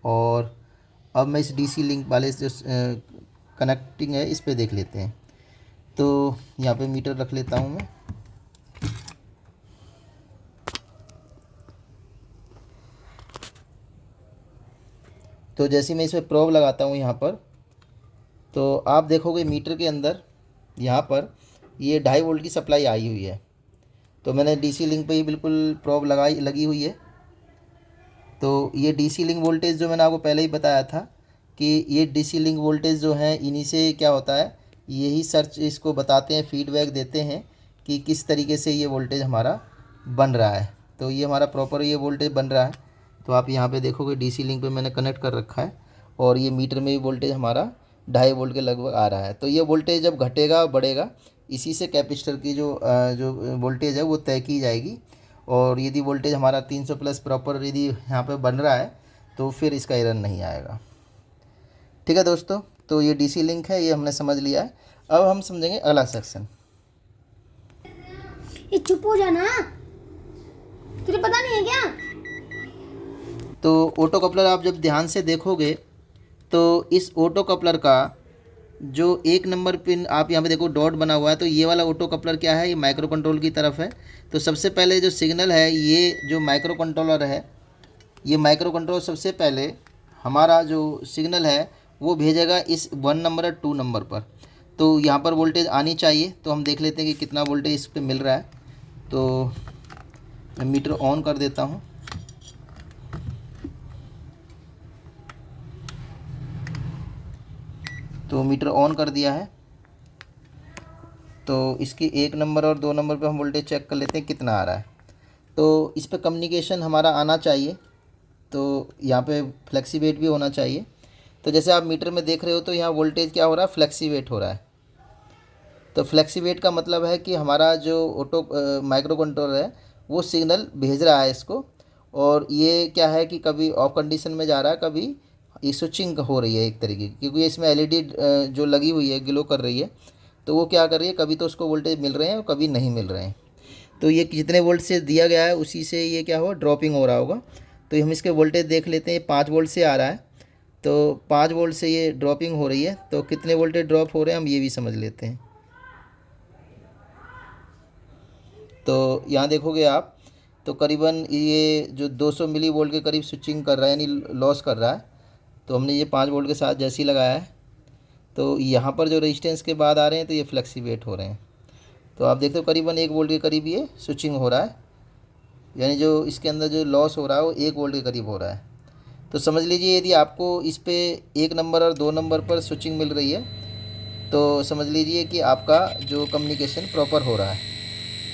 और अब मैं इस डीसी लिंक वाले जो कनेक्टिंग है इस पे देख लेते हैं। तो यहाँ पे मीटर रख लेता हूँ मैं। तो जैसे मैं इसमें प्रोब लगाता हूँ यहाँ पर, तो आप देखोगे मीटर के अंदर यहाँ पर ये 2.5 वोल्ट की सप्लाई आई हुई है। तो मैंने डीसी लिंक पे ही बिल्कुल प्रोब लगी हुई है। तो ये डीसी लिंक वोल्टेज जो मैंने आपको पहले ही बताया था कि ये डीसी लिंक वोल्टेज जो है इन्हीं से क्या होता है, यही सर्च इसको बताते हैं, फीडबैक देते हैं कि किस तरीके से ये वोल्टेज हमारा बन रहा है। तो ये हमारा प्रॉपर ये वोल्टेज बन रहा है। तो आप यहाँ पे देखोगे डीसी लिंक पे मैंने कनेक्ट कर रखा है और ये मीटर में भी वोल्टेज हमारा 2.5 वोल्ट के लगभग आ रहा है। तो ये वोल्टेज जब घटेगा बढ़ेगा, इसी से कैपेसिटर की जो वोल्टेज है वो तय की जाएगी। और यदि वोल्टेज हमारा 300 प्लस प्रॉपर यदि यहाँ पे बन रहा है तो फिर इसका एरर नहीं आएगा। ठीक है दोस्तों, तो ये डीसी लिंक है, ये हमने समझ लिया है। अब हम समझेंगे अगला सेक्शन। ये चुप हो जाना, तुझे पता नहीं है क्या? तो ऑटो कपलर आप जब ध्यान से देखोगे तो इस ऑटो कपलर का जो 1 नंबर पिन आप यहाँ पे देखो डॉट बना हुआ है, तो ये वाला ऑटो कपलर क्या है, ये माइक्रो कंट्रोल की तरफ है। तो सबसे पहले जो सिग्नल है, ये जो माइक्रो कंट्रोलर है, ये माइक्रो कंट्रोलर सबसे पहले हमारा जो सिग्नल है वो भेजेगा इस 1 नंबर और 2 नंबर पर। तो यहाँ पर वोल्टेज आनी चाहिए। तो हम देख लेते हैं कि कितना वोल्टेज इस पर मिल रहा है। तो मैं मीटर ऑन कर देता हूँ। तो मीटर ऑन कर दिया है। तो इसकी 1 नंबर और 2 नंबर पे हम वोल्टेज चेक कर लेते हैं कितना आ रहा है। तो इस पर कम्युनिकेशन हमारा आना चाहिए। तो यहाँ पे फ्लेक्सीवेट भी होना चाहिए। तो जैसे आप मीटर में देख रहे हो तो यहाँ वोल्टेज क्या हो रहा है, फ्लेक्सीवेट हो रहा है। तो फ्लेक्सीवेट का मतलब है कि हमारा जो ऑटो माइक्रो कंट्रोलर है वो सिग्नल भेज रहा है इसको। और ये क्या है कि कभी ऑफ कंडीशन में जा रहा है, कभी ये स्विचिंग हो रही है एक तरीके की, क्योंकि इसमें एलईडी जो लगी हुई है ग्लो कर रही है। तो वो क्या कर रही है, कभी तो उसको वोल्टेज मिल रहे हैं और कभी नहीं मिल रहे हैं। तो ये जितने वोल्ट से दिया गया है उसी से ये क्या होगा, ड्रॉपिंग हो रहा होगा। तो हम इसके वोल्टेज देख लेते हैं। 5 वोल्ट से आ रहा है, तो 5 वोल्ट से ये ड्रॉपिंग हो रही है। तो कितने वोल्टेज ड्रॉप हो रहे हैं हम ये भी समझ लेते हैं। तो यहाँ देखोगे आप, तो करीबन ये जो 200 मिली वोल्ट के करीब स्विचिंग कर रहा है, यानी लॉस कर रहा है। तो हमने ये 5 वोल्ट के साथ जैसे ही लगाया है, तो यहाँ पर जो रेजिस्टेंस के बाद आ रहे हैं तो ये फ्लेक्सीवेट हो रहे हैं। तो आप देखते हो करीबन 1 वोल्ट के करीब ये स्विचिंग हो रहा है, यानी जो इसके अंदर जो लॉस हो रहा है वो 1 वोल्ट के करीब हो रहा है। तो समझ लीजिए यदि आपको इस पे 1 नंबर और 2 नंबर पर स्विचिंग मिल रही है तो समझ लीजिए कि आपका जो कम्युनिकेशन प्रॉपर हो रहा है।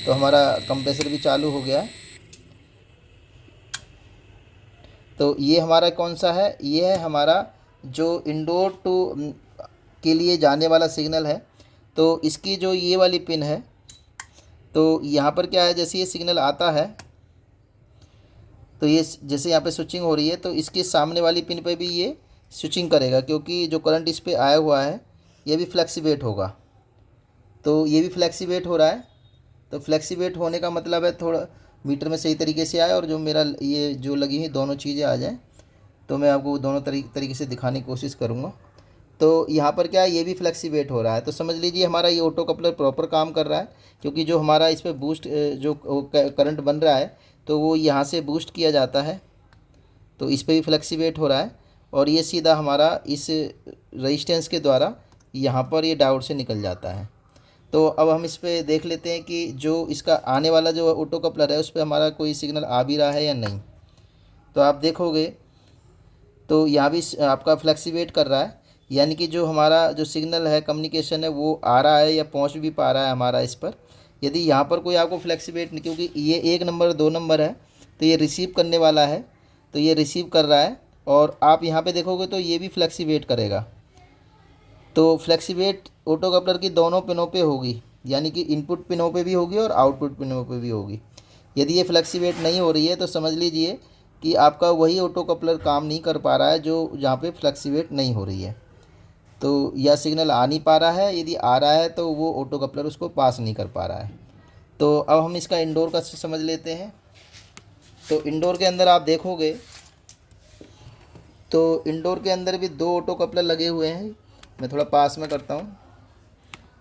तो हमारा कंप्रेसर भी चालू हो गया है। तो ये हमारा कौन सा है, ये है हमारा जो इंडोर टू के लिए जाने वाला सिग्नल है। तो इसकी जो ये वाली पिन है, तो यहाँ पर क्या है, जैसे ये सिग्नल आता है तो ये जैसे यहाँ पे स्विचिंग हो रही है तो इसके सामने वाली पिन पे भी ये स्विचिंग करेगा, क्योंकि जो करंट इस पे आया हुआ है ये भी फ्लेक्सीवेट होगा। तो ये भी फ्लेक्सीवेट हो रहा है। तो फ्लेक्सीवेट होने का मतलब है थोड़ा मीटर में सही तरीके से आए और जो मेरा ये जो लगी हुई दोनों चीज़ें आ जाएं। तो मैं आपको दोनों तरीके से दिखाने की कोशिश करूँगा। तो यहाँ पर क्या है, ये भी फ्लेक्सीवेट हो रहा है। तो समझ लीजिए हमारा ये ऑटो कपलर प्रॉपर काम कर रहा है, क्योंकि जो हमारा इस पर बूस्ट जो करंट बन रहा है तो वो यहाँ से बूस्ट किया जाता है। तो इस पर भी फ्लेक्सीवेट हो रहा है और ये सीधा हमारा इस रेजिस्टेंस के द्वारा यहाँ पर ये डायोड से निकल जाता है। तो अब हम इस पे देख लेते हैं कि जो इसका आने वाला जो ऑटो कपलर है उस पर हमारा कोई सिग्नल आ भी रहा है या नहीं। तो आप देखोगे तो यहाँ भी आपका फ्लेक्सीवेट कर रहा है, यानी कि जो हमारा जो सिग्नल है, कम्युनिकेशन है, वो आ रहा है या पहुँच भी पा रहा है हमारा इस पर। यदि यहाँ पर कोई आपको फ्लेक्सीवेट, क्योंकि ये 1 नंबर 2 नंबर है तो ये रिसीव करने वाला है, तो ये रिसीव कर रहा है। और आप यहाँ पे देखोगे तो ये भी फ्लेक्सीवेट करेगा। तो फ्लेक्सीवेट ऑटो कपलर की दोनों पिनों पे होगी, यानी कि इनपुट पिनों पे भी होगी और आउटपुट पिनों पे भी होगी। यदि ये फ्लेक्सीवेट नहीं हो रही है तो समझ लीजिए कि आपका वही ऑटो कपलर काम नहीं कर पा रहा है जो जहाँ पे फ्लेक्सीवेट नहीं हो रही है। तो यह सिग्नल आ नहीं पा रहा है, यदि आ रहा है तो वो ऑटो कपलर उसको पास नहीं कर पा रहा है। तो अब हम इसका इंडोर का समझ लेते हैं। तो इंडोर के अंदर आप देखोगे तो इंडोर के अंदर भी 2 ऑटो कपलर लगे हुए हैं। मैं थोड़ा पास में करता हूँ।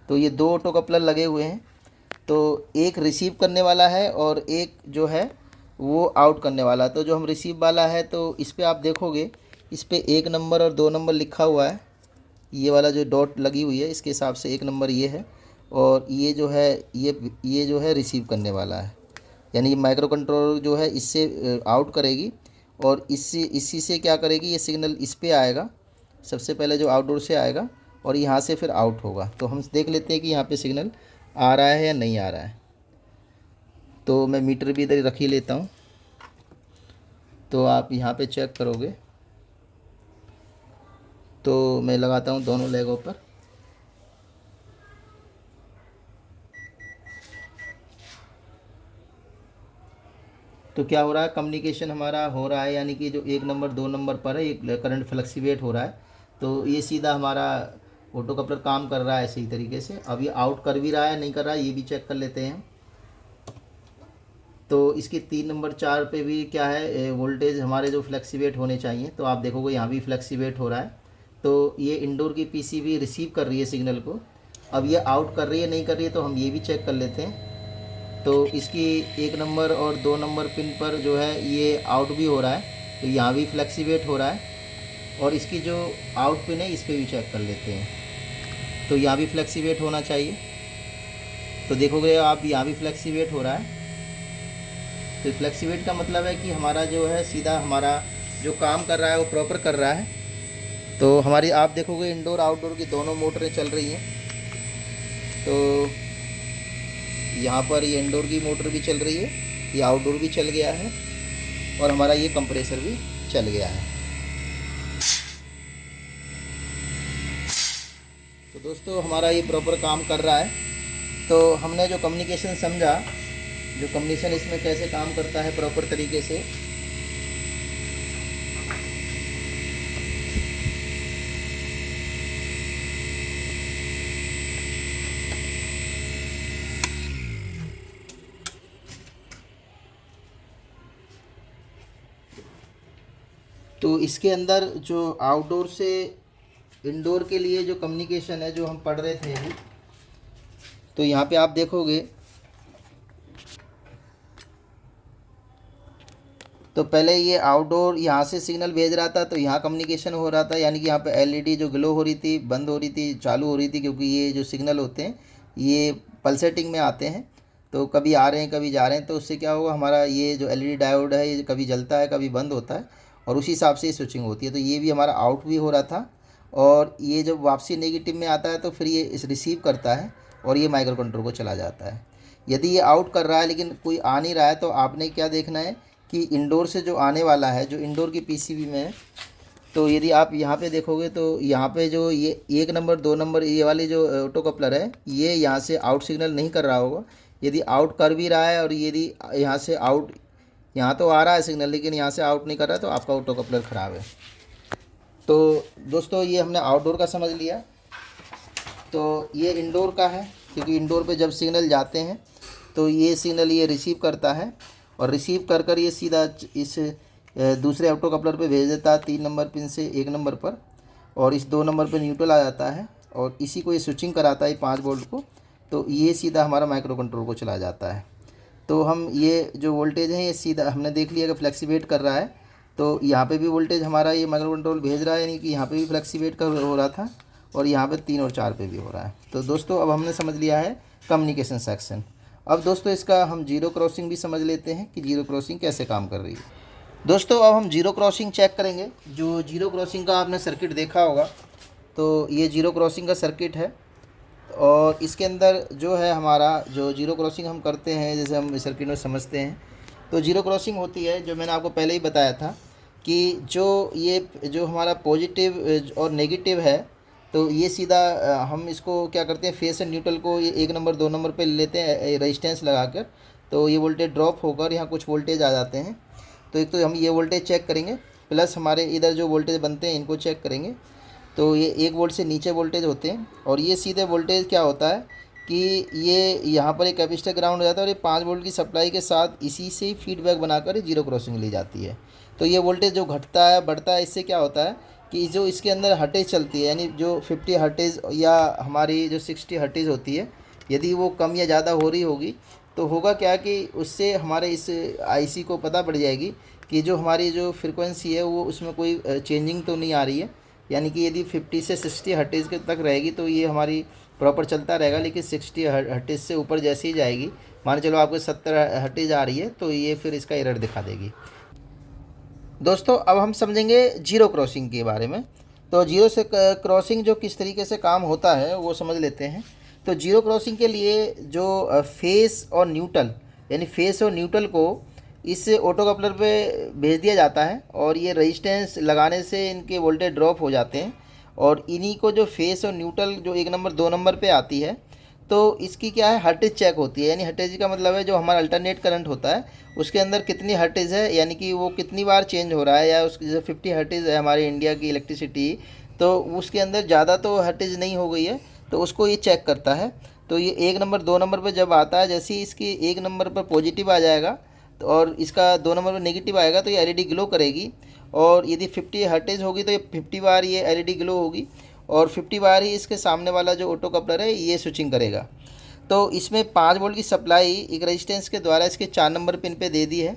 तो ये 2 ऑटो कपलर लगे हुए हैं। तो एक रिसीव करने वाला है और एक जो है वो आउट करने वाला है। तो जो हम रिसीव वाला है तो इस पर आप देखोगे, इस पर 1 नंबर और 2 नंबर लिखा हुआ है। ये वाला जो डॉट लगी हुई है इसके हिसाब से 1 नंबर ये है, और ये जो है ये जो है रिसीव करने वाला है, यानी ये माइक्रो कंट्रोलर जो है इससे आउट करेगी और इसी से क्या करेगी, ये सिग्नल इस पे आएगा सबसे पहले जो आउटडोर से आएगा, और यहाँ से फिर आउट होगा। तो हम देख लेते हैं कि यहाँ पे सिग्नल आ रहा है या नहीं आ रहा है। तो मैं मीटर भी इधर रख ही लेता हूँ, तो आप यहाँ पे चेक करोगे। तो मैं लगाता हूँ दोनों लेगों पर। तो क्या हो रहा है, कम्युनिकेशन हमारा हो रहा है, यानी कि जो 1 नंबर 2 नंबर पर है ये करंट फ्लक्चुएट हो रहा है। तो ये सीधा हमारा ऑटो कपलर काम कर रहा है सही तरीके से। अब ये आउट कर भी रहा है नहीं कर रहा है ये भी चेक कर लेते हैं। तो इसकी 3 नंबर 4 पे भी क्या है, वोल्टेज हमारे जो फ्लक्चुएट होने चाहिए। तो आप देखोगे यहाँ भी फ्लक्चुएट हो रहा है। तो ये इंडोर की पीसीबी रिसीव कर रही है सिग्नल को। अब ये आउट कर रही है नहीं कर रही है तो हम ये भी चेक कर लेते हैं। तो इसकी 1 नंबर और 2 नंबर पिन पर जो है ये आउट भी हो रहा है, तो यहाँ भी फ्लक्चुएट हो रहा है। और इसकी जो आउट पिन है इस पर भी चेक कर लेते हैं, तो यहाँ भी फ्लक्चुएट होना चाहिए। तो देखोगे आप यहाँ भी फ्लक्चुएट हो रहा है। तो फ्लक्चुएट का मतलब है कि हमारा जो है सीधा हमारा जो काम कर रहा है वो प्रॉपर कर रहा है। तो हमारी आप देखोगे इंडोर आउटडोर की दोनों मोटरें चल रही हैं। तो यहाँ पर ये इंडोर की मोटर भी चल रही है, ये आउटडोर भी चल गया है, और हमारा ये कंप्रेसर भी चल गया है। तो दोस्तों हमारा ये प्रॉपर काम कर रहा है। तो हमने जो कम्युनिकेशन समझा, जो कम्युनिकेशन इसमें कैसे काम करता है प्रॉपर तरीके से। तो इसके अंदर जो आउटडोर से इंडोर के लिए जो कम्युनिकेशन है जो हम पढ़ रहे थे अभी, तो यहाँ पे आप देखोगे तो पहले ये आउटडोर यहाँ से सिग्नल भेज रहा था, तो यहाँ कम्युनिकेशन हो रहा था, यानी कि यहाँ पे एलईडी जो ग्लो हो रही थी, बंद हो रही थी, चालू हो रही थी, क्योंकि ये जो सिग्नल होते हैं ये पल्सेटिंग में आते हैं, तो कभी आ रहे हैं कभी जा रहे हैं। तो उससे क्या होगा, हमारा ये जो एलईडी डायोड है ये कभी जलता है कभी बंद होता है, और उसी हिसाब से ये स्विचिंग होती है। तो ये भी हमारा आउट भी हो रहा था, और ये जब वापसी नेगेटिव में आता है तो फिर ये इस रिसीव करता है और ये माइक्रो कंट्रोल को चला जाता है। यदि ये आउट कर रहा है लेकिन कोई आ नहीं रहा है, तो आपने क्या देखना है कि इंडोर से जो आने वाला है, जो इंडोर की पीसीबी में है, तो यदि आप यहाँ पे देखोगे तो यहाँ पे जो ये 1 नंबर 2 नंबर ये वाली जो ऑटो कपलर है ये यहाँ से आउट सिग्नल नहीं कर रहा होगा। यदि आउट कर भी रहा है और यदि यहाँ से आउट, यहाँ तो आ रहा है सिग्नल लेकिन यहाँ से आउट नहीं कर रहा है, तो आपका ऑटो कपलर ख़राब है। तो दोस्तों ये हमने आउटडोर का समझ लिया। तो ये इंडोर का है, क्योंकि इंडोर पे जब सिग्नल जाते हैं तो ये सिग्नल ये रिसीव करता है, और रिसीव कर कर ये सीधा इस दूसरे ऑटो कपलर पे भेज देता है 3 नंबर पिन से 1 नंबर पर, और इस 2 नंबर पे न्यूट्रल आ जाता है, और इसी को ये स्विचिंग कराता है 5 वोल्ट को। तो ये सीधा हमारा माइक्रो कंट्रोल को चला जाता है। तो हम ये जो वोल्टेज है ये सीधा हमने देख लिया कि फ्लैक्सीवेट कर रहा है। तो यहाँ पे भी वोल्टेज हमारा ये माइक्रो कंट्रोल भेज रहा है, यानी कि यहाँ पे भी फ्लैक्सीवेट कर हो रहा था, और यहाँ पे 3 और 4 पे भी हो रहा है। तो दोस्तों अब हमने समझ लिया है कम्युनिकेशन सेक्शन। अब दोस्तों इसका हम जीरो क्रॉसिंग भी समझ लेते हैं कि जीरो क्रॉसिंग कैसे काम कर रही है। दोस्तों अब हम जीरो क्रॉसिंग चेक करेंगे। जो जीरो क्रॉसिंग का आपने सर्किट देखा होगा, तो ये जीरो क्रॉसिंग का सर्किट है, और इसके अंदर जो है हमारा जो जीरो क्रॉसिंग हम करते हैं, जैसे हम इस सर्किट में समझते हैं, तो जीरो क्रॉसिंग होती है जो मैंने आपको पहले ही बताया था कि जो हमारा पॉजिटिव और नेगेटिव है, तो ये सीधा हम इसको क्या करते हैं, फेस एंड न्यूट्रल को ये 1 नंबर 2 नंबर पे लेते हैं रेजिस्टेंस लगाकर, तो ये वोल्टेज ड्रॉप होकर यहाँ कुछ वोल्टेज आ जाते हैं। तो एक तो हम ये वोल्टेज चेक करेंगे, प्लस हमारे इधर जो वोल्टेज बनते हैं इनको चेक करेंगे। तो ये 1 वोल्ट से नीचे वोल्टेज होते हैं, और ये सीधे वोल्टेज क्या होता है कि ये यहाँ पर एक कैपेसिटर ग्राउंड हो जाता है, और ये 5 वोल्ट की सप्लाई के साथ इसी से ही फीडबैक बनाकर जीरो क्रॉसिंग ली जाती है। तो ये वोल्टेज जो घटता है बढ़ता है, इससे क्या होता है कि जो इसके अंदर हर्टेज चलती है, यानी जो 50 हर्टेज या हमारी जो 60 हर्टेज होती है, यदि वो कम या ज़्यादा हो रही होगी तो होगा क्या कि उससे हमारे इस आईसी को पता पड़ जाएगी कि जो हमारी जो फ्रिक्वेंसी है वो उसमें कोई चेंजिंग तो नहीं आ रही है, यानी कि यदि 50 से 60 हर्ट्ज़ के तक रहेगी तो ये हमारी प्रॉपर चलता रहेगा, लेकिन 60 हर्ट्ज़ से ऊपर जैसे ही जाएगी, मान चलो आपको 70 हर्ट्ज़ आ रही है, तो ये फिर इसका एरर दिखा देगी। दोस्तों अब हम समझेंगे जीरो क्रॉसिंग के बारे में। तो जीरो से क्रॉसिंग जो किस तरीके से काम होता है वो समझ लेते हैं। तो जीरो क्रॉसिंग के लिए जो फेस और न्यूट्रल, यानी फेस और न्यूट्रल को इस ऑटो कपलर पे भेज दिया जाता है, और ये रेजिस्टेंस लगाने से इनके वोल्टेज ड्रॉप हो जाते हैं, और इन्हीं को जो फेस और न्यूट्रल जो 1 नंबर 2 नंबर पे आती है, तो इसकी क्या है, हर्टेज चेक होती है। यानी हर्टेज का मतलब है जो हमारा अल्टरनेट करंट होता है उसके अंदर कितनी हर्टेज है, यानी कि वो कितनी बार चेंज हो रहा है, या उसकी जैसे 50 हर्टेज है हमारे इंडिया की इलेक्ट्रिसिटी, तो उसके अंदर ज़्यादा तो हर्टेज नहीं हो गई है, तो उसको ये चेक करता है। तो ये 1 नंबर 2 नंबर पर जब आता है, जैसे ही इसकी 1 नंबर पर पॉजिटिव आ जाएगा तो और इसका 2 नंबर पर नेगेटिव आएगा, तो ये एलईडी ग्लो करेगी। और यदि 50 हर्टेज होगी तो ये 50 बार ये एलईडी ग्लो होगी, और 50 बार ही इसके सामने वाला जो ऑटो कपलर है ये स्विचिंग करेगा। तो इसमें 5 वोल्ट की सप्लाई एक रेजिस्टेंस के द्वारा इसके 4 नंबर पिन पे दे दी है।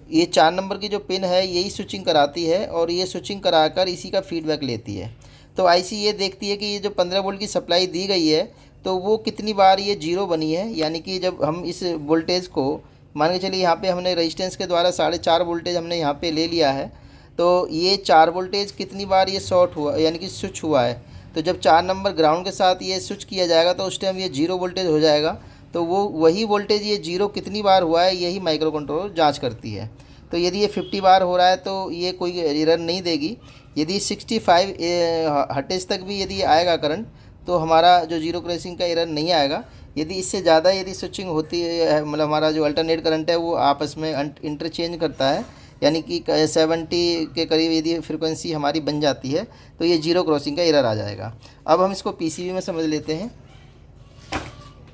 ये 4 नंबर की जो पिन है यही स्विचिंग कराती है, और ये स्विचिंग कराकर इसी का फीडबैक लेती है। तो आईसी ये देखती है कि ये जो 15 वोल्ट की सप्लाई दी गई है तो वो कितनी बार ये जीरो बनी है, यानी कि जब हम इस वोल्टेज को मान के चलिए यहाँ पे हमने रेजिस्टेंस के द्वारा 4.5 वोल्टेज हमने यहाँ पे ले लिया है, तो ये 4 वोल्टेज कितनी बार ये शॉर्ट हुआ, यानी कि स्विच हुआ है। तो जब 4 नंबर ग्राउंड के साथ ये स्विच किया जाएगा तो उस टाइम ये जीरो वोल्टेज हो जाएगा। तो वो वही वोल्टेज ये जीरो कितनी बार हुआ है यही माइक्रो कंट्रोलर जाँच करती है। तो यदि ये 50 बार हो रहा है तो ये कोई एरर नहीं देगी। यदि 65 हर्ट्ज तक भी यदि आएगा करंट तो हमारा जो जीरो क्रॉसिंग का एरर नहीं आएगा। यदि इससे ज़्यादा यदि स्विचिंग होती है, मतलब हमारा जो अल्टरनेट करंट है वो आपस में इंटरचेंज करता है, यानी कि 70 के करीब यदि फ्रिक्वेंसी हमारी बन जाती है तो ये जीरो क्रॉसिंग का एरर आ जाएगा। अब हम इसको पीसीबी में समझ लेते हैं।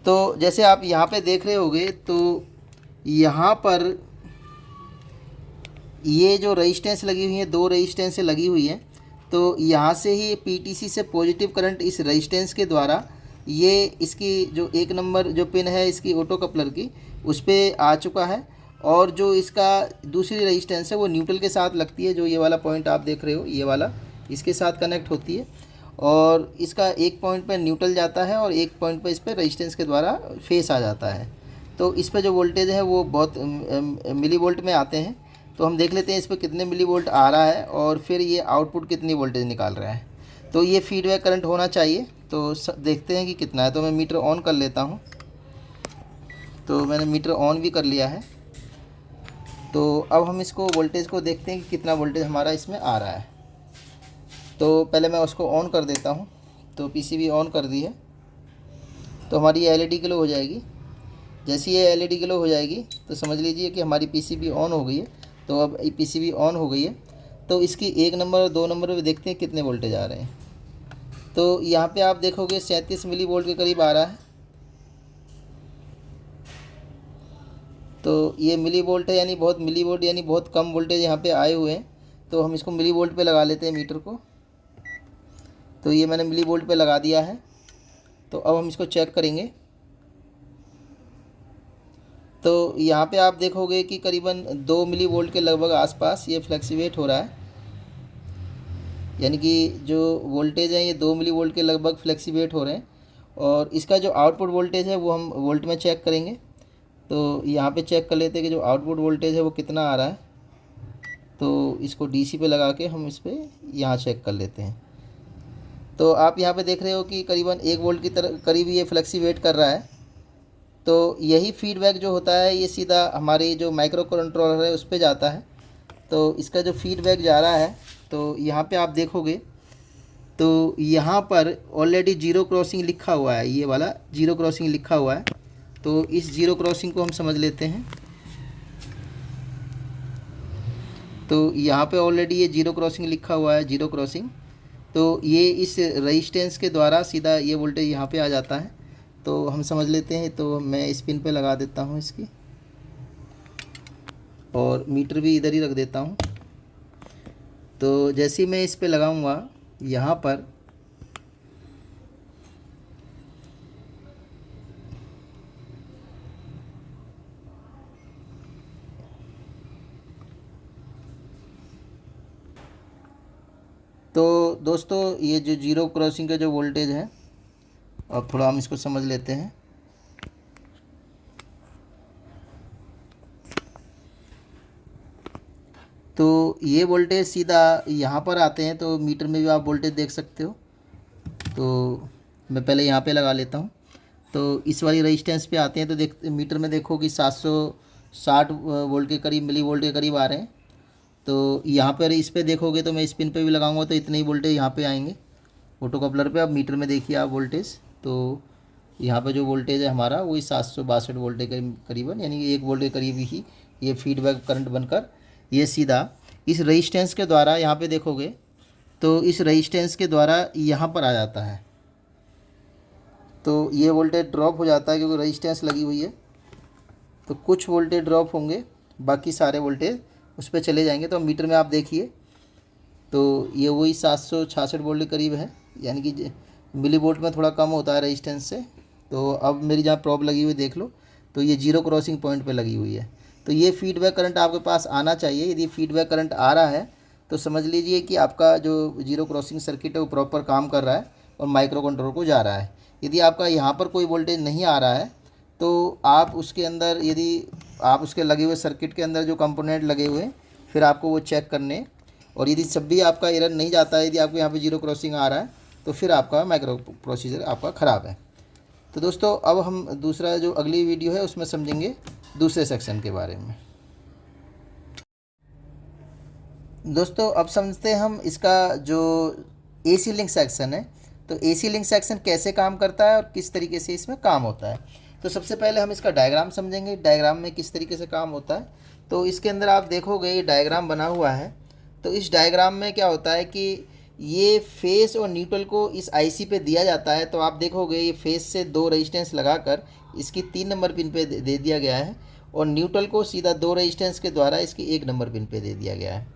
तो जैसे आप यहाँ पे देख रहे होंगे, तो यहाँ पर ये जो रेजिस्टेंस लगी हुई है, 2 रेजिस्टेंस लगी हुई है, तो यहाँ से ही पीटीसी से पॉजिटिव करंट इस रेजिस्टेंस के द्वारा ये इसकी जो 1 नंबर जो पिन है इसकी ऑटो कपलर की उस पर आ चुका है, और जो इसका दूसरी रेजिस्टेंस है वो न्यूट्रल के साथ लगती है, जो ये वाला पॉइंट आप देख रहे हो ये वाला इसके साथ कनेक्ट होती है, और इसका एक पॉइंट पर न्यूट्रल जाता है और एक पॉइंट पर इस पर रेजिस्टेंस के द्वारा फेस आ जाता है। तो इस पर जो वोल्टेज है वो बहुत मिली वोल्ट में आते हैं। तो हम देख लेते हैं इस पर कितने मिली वोल्ट आ रहा है और फिर ये आउटपुट कितनी वोल्टेज निकाल रहा है। तो ये फीडबैक करंट होना चाहिए। तो देखते हैं कि कितना है। तो मैं मीटर ऑन कर लेता हूँ। तो मैंने मीटर ऑन भी कर लिया है। तो अब हम इसको वोल्टेज को देखते हैं कि कितना वोल्टेज हमारा इसमें आ रहा है। तो पहले मैं उसको ऑन कर देता हूँ। तो पीसीबी ऑन कर दी है, तो हमारी एलईडी ग्लो हो जाएगी। जैसे ये एलईडी ग्लो हो जाएगी तो समझ लीजिए कि हमारी पीसीबी ऑन हो गई है। तो अब पीसीबी ऑन हो गई है, तो इसकी 1 नंबर और 2 नंबर पे देखते हैं कितने वोल्टेज आ रहे हैं। तो यहाँ पे आप देखोगे 37 मिली वोल्ट के करीब आ रहा है। तो ये मिली वोल्ट है, यानी बहुत मिली वोल्ट, यानी बहुत कम वोल्टेज यहाँ पे आए हुए हैं। तो हम इसको मिली वोल्ट पे लगा लेते हैं मीटर को। तो ये मैंने मिली वोल्ट पे लगा दिया है। तो अब हम इसको चेक करेंगे। तो यहाँ पे आप देखोगे कि करीबन 2 मिली वोल्ट के लगभग आसपास ये फ्लैक्चुएट हो रहा है, यानी कि जो वोल्टेज है ये 2 मिली वोल्ट के लगभग फ्लैक्चुएट हो रहे हैं। और इसका जो आउटपुट वोल्टेज है वो हम वोल्ट में चेक करेंगे। तो यहाँ पे चेक कर लेते हैं कि जो आउटपुट वोल्टेज है वो कितना आ रहा है। तो इसको डीसी पे लगा के हम इस पर यहाँ चेक कर लेते हैं। तो आप यहाँ पे देख रहे हो कि करीबन 1 वोल्ट की तरह करीब ये फ्लैक्चुएट कर रहा है। तो यही फीडबैक जो होता है ये सीधा हमारी जो माइक्रो कंट्रोलर है उस पर जाता है। तो इसका जो फीडबैक जा रहा है, तो यहाँ पे आप देखोगे तो यहाँ पर ऑलरेडी जीरो क्रॉसिंग लिखा हुआ है, ये वाला जीरो क्रॉसिंग लिखा हुआ है। तो इस जीरो क्रॉसिंग को हम समझ लेते हैं। तो यहाँ पे ऑलरेडी ये जीरो क्रॉसिंग लिखा हुआ है, जीरो क्रॉसिंग। तो ये इस रेजिस्टेंस के द्वारा सीधा ये वोल्टेज यहाँ पे आ जाता है। तो हम समझ लेते हैं। तो मैं इस पिन पे लगा देता हूँ इसकी, और मीटर भी इधर ही रख देता हूँ। तो जैसे ही मैं इस पे लगाऊंगा यहाँ पर तो दोस्तों ये जो जीरो क्रॉसिंग का जो वोल्टेज है, अब थोड़ा हम इसको समझ लेते हैं। तो ये वोल्टेज सीधा यहाँ पर आते हैं, तो मीटर में भी आप वोल्टेज देख सकते हो। तो मैं पहले यहाँ पे लगा लेता हूँ। तो इस वाली रेजिस्टेंस पे आते हैं, तो देख मीटर में देखो कि 760 वोल्ट के करीब, मिली वोल्ट के करीब आ रहे हैं। तो यहाँ पर इस पे देखोगे तो मैं इस पिन पे भी लगाऊंगा तो इतने ही वोल्टेज यहाँ पे आएंगे ऑटो कपलर पे। अब मीटर में देखिए आप वोल्टेज, तो यहाँ पे जो वोल्टेज है हमारा वही 762 वोल्ट के करीबन, यानी कि 1 वोल्ट के करीब ही ये फीडबैक करंट बनकर ये सीधा इस रेजिस्टेंस के द्वारा, यहाँ पे देखोगे तो इस रेजिस्टेंस के द्वारा यहाँ पर आ जाता है। तो ये वोल्टेज ड्रॉप हो जाता है क्योंकि रेजिस्टेंस लगी हुई है। तो कुछ वोल्टेज ड्रॉप होंगे, बाकी सारे वोल्टेज उस पर चले जाएंगे। तो मीटर में आप देखिए तो ये वही 766 वोल्ट के करीब है, यानी कि मिली वोल्ट में थोड़ा कम होता है रेजिस्टेंस से। तो अब मेरी जहाँ प्रॉब लगी हुई देख लो, तो ये जीरो क्रॉसिंग पॉइंट पे लगी हुई है। तो ये फीडबैक करंट आपके पास आना चाहिए। यदि फीडबैक करंट आ रहा है तो समझ लीजिए कि आपका जो जीरो क्रॉसिंग सर्किट है वो प्रॉपर काम कर रहा है और माइक्रो कंट्रोलर को जा रहा है। यदि आपका यहाँ पर कोई वोल्टेज नहीं आ रहा है तो आप उसके अंदर, यदि आप उसके लगे हुए सर्किट के अंदर जो कंपोनेंट लगे हुए हैं फिर आपको वो चेक करने, और यदि सब भी आपका एरर नहीं जाता है, यदि आपको यहाँ पे जीरो क्रॉसिंग आ रहा है तो फिर आपका माइक्रो प्रोसीजर आपका ख़राब है। तो दोस्तों अब हम दूसरा जो अगली वीडियो है उसमें समझेंगे दूसरे सेक्शन के बारे में। दोस्तों अब समझते हैं हम इसका जो एसी लिंक सेक्शन है। तो एसी लिंक सेक्शन कैसे काम करता है और किस तरीके से इसमें काम होता है। तो सबसे पहले हम इसका डायग्राम समझेंगे, डायग्राम में किस तरीके से काम होता है। तो इसके अंदर आप देखोगे ये डायग्राम बना हुआ है। तो इस डायग्राम में क्या होता है कि ये फेस और न्यूट्रल को इस आईसी पे दिया जाता है। तो आप देखोगे ये फेस से 2 रेजिस्टेंस लगाकर इसकी 3 नंबर पिन पे दे दिया गया है, और न्यूट्रल को सीधा 2 रेजिस्टेंस के द्वारा इसकी 1 नंबर पिन पे दे दिया गया है,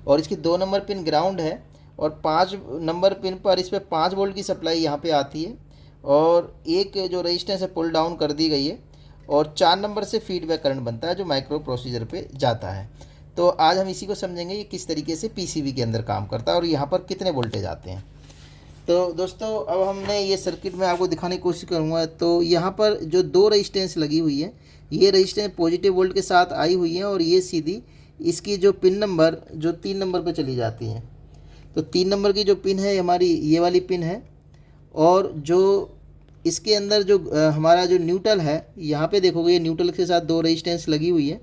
और इसकी 2 नंबर पिन ग्राउंड है, और 5 नंबर पिन पर इस पर 5 वोल्ट की सप्लाई यहाँ पे आती है, और एक जो रेजिस्टेंस है पुल डाउन कर दी गई है, और 4 नंबर से फीडबैक करंट बनता है जो माइक्रो प्रोसीजर पे जाता है। तो आज हम इसी को समझेंगे कि किस तरीके से पीसीबी के अंदर काम करता है और यहाँ पर कितने वोल्टेज आते हैं। तो दोस्तों अब हमने ये सर्किट में आपको दिखाने की कोशिश करूँगा। तो यहाँ पर जो 2 रेजिस्टेंस लगी हुई है, ये रेजिस्टेंस पॉजिटिव वोल्ट के साथ आई हुई है, और ये सीधी इसकी जो पिन नंबर जो 3 नंबर पर चली जाती हैं। तो 3 नंबर की जो पिन है हमारी ये वाली पिन है, और जो इसके अंदर जो हमारा जो न्यूट्रल है, यहाँ पे देखोगे ये न्यूट्रल के साथ 2 रेजिस्टेंस लगी हुई है।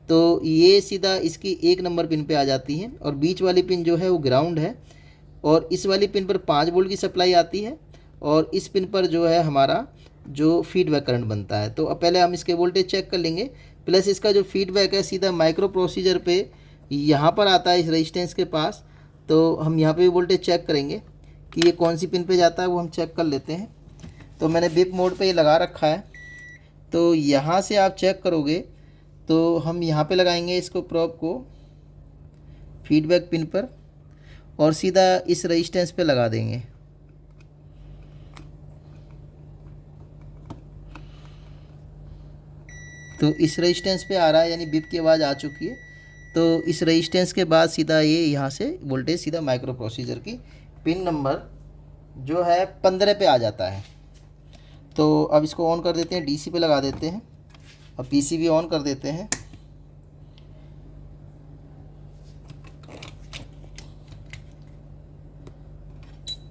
तो ये सीधा इसकी 1 नंबर पिन पे आ जाती है, और बीच वाली पिन जो है वो ग्राउंड है, और इस वाली पिन पर 5 वोल्ट की सप्लाई आती है, और इस पिन पर जो है हमारा जो फीडबैक करंट बनता है। तो अब पहले हम इसके वोल्टेज चेक कर लेंगे, प्लस इसका जो फीडबैक है सीधा माइक्रो प्रोसीजर पे यहाँ पर आता है इस रेजिस्टेंस के पास। तो हम यहाँ पे भी वोल्टेज चेक करेंगे कि ये कौन सी पिन पे जाता है, वो हम चेक कर लेते हैं। तो मैंने बिप मोड पे ये लगा रखा है। तो यहाँ से आप चेक करोगे तो हम यहाँ पे लगाएंगे इसको, प्रोब को फीडबैक पिन पर, और सीधा इस रेजिस्टेंस पे लगा देंगे। तो इस रेजिस्टेंस पे आ रहा है, यानी बिप की आवाज़ आ चुकी है। तो इस रेजिस्टेंस के बाद सीधा ये यहाँ से वोल्टेज सीधा माइक्रो प्रोसीजर की पिन नंबर जो है 15 पे आ जाता है। तो अब इसको ऑन कर देते हैं, डीसी पे लगा देते हैं, और पीसीबी ऑन कर देते हैं।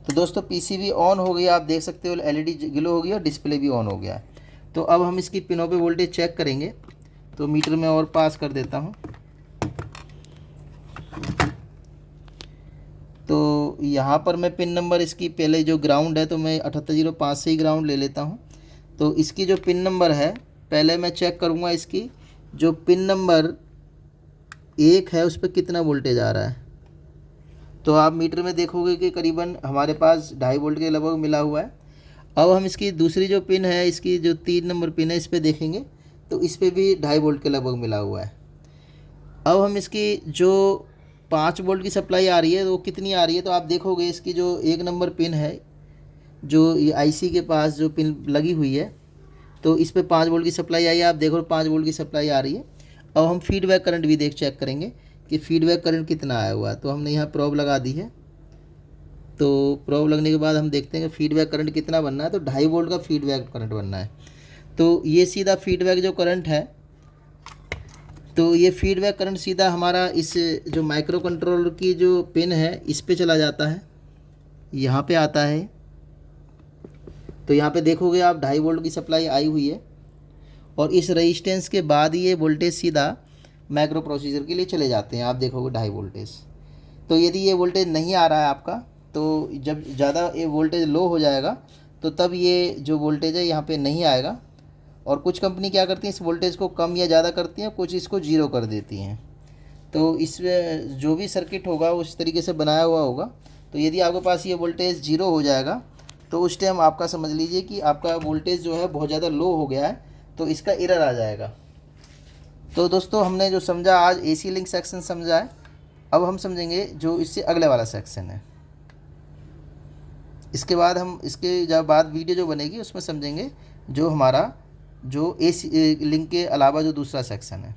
तो दोस्तों पीसीबी ऑन हो गया, आप देख सकते हो एलईडी ग्लो हो गई और डिस्प्ले भी ऑन हो गया। तो अब हम इसकी पिनों पे वोल्टेज चेक करेंगे। तो मीटर में और पास कर देता हूँ। तो यहाँ पर मैं पिन नंबर इसकी पहले जो ग्राउंड है तो मैं 7805 से ही ग्राउंड ले लेता हूँ। तो इसकी जो पिन नंबर है पहले मैं चेक करूँगा, इसकी जो पिन नंबर 1 है उस पर कितना वोल्टेज आ रहा है। तो आप मीटर में देखोगे कि करीबन हमारे पास 2.5 वोल्ट के लगभग मिला हुआ है। अब हम इसकी दूसरी जो पिन है, इसकी जो 3 नंबर पिन है, इस पर देखेंगे तो इस पर भी 2.5 वोल्ट के लगभग मिला हुआ है। अब हम इसकी जो 5 वोल्ट की सप्लाई आ रही है वो कितनी आ रही है, तो आप देखोगे इसकी जो 1 नंबर पिन है, जो ये आईसी के पास जो पिन लगी हुई है, तो इस पर 5 वोल्ट की सप्लाई आई है। आप देखो 5 वोल्ट की सप्लाई आ रही है। अब हम फीडबैक करंट भी चेक करेंगे कि फीडबैक करंट कितना आया हुआ है। तो हमने यहाँ प्रोब लगा दी है, तो प्रोब लगने के बाद हम देखते हैं कि फीडबैक करंट कितना बनना है। तो 2.5 वोल्ट का फीडबैक करंट बनना है। तो ये सीधा फीडबैक जो करंट है, तो ये फीडबैक करंट सीधा हमारा इस जो माइक्रो कंट्रोलर की जो पिन है इस पे चला जाता है, यहाँ पे आता है। तो यहाँ पे देखोगे आप 2.5 वोल्ट की सप्लाई आई हुई है और इस रेजिस्टेंस के बाद ये वोल्टेज सीधा माइक्रो प्रोसीजर के लिए चले जाते हैं। आप देखोगे 2.5 वोल्टेज। तो यदि ये वोल्टेज नहीं आ रहा है आपका, तो जब ज़्यादा ये वोल्टेज लो हो जाएगा तो तब ये जो वोल्टेज है यहाँ पे नहीं आएगा। और कुछ कंपनी क्या करती हैं, इस वोल्टेज को कम या ज़्यादा करती हैं, कुछ इसको ज़ीरो कर देती हैं। तो इस जो भी सर्किट होगा उस तरीके से बनाया हुआ होगा। तो यदि आपके पास ये वोल्टेज ज़ीरो हो जाएगा तो उस टाइम आपका समझ लीजिए कि आपका वोल्टेज जो है बहुत ज़्यादा लो हो गया है, तो इसका एरर आ जाएगा। तो दोस्तों हमने जो समझा आज AC लिंक सेक्शन समझा है, अब हम समझेंगे जो इससे अगले वाला सेक्शन है। इसके बाद हम इसके जब बाद वीडियो जो बनेगी उसमें समझेंगे जो हमारा जो AC लिंक के अलावा जो दूसरा सेक्शन है।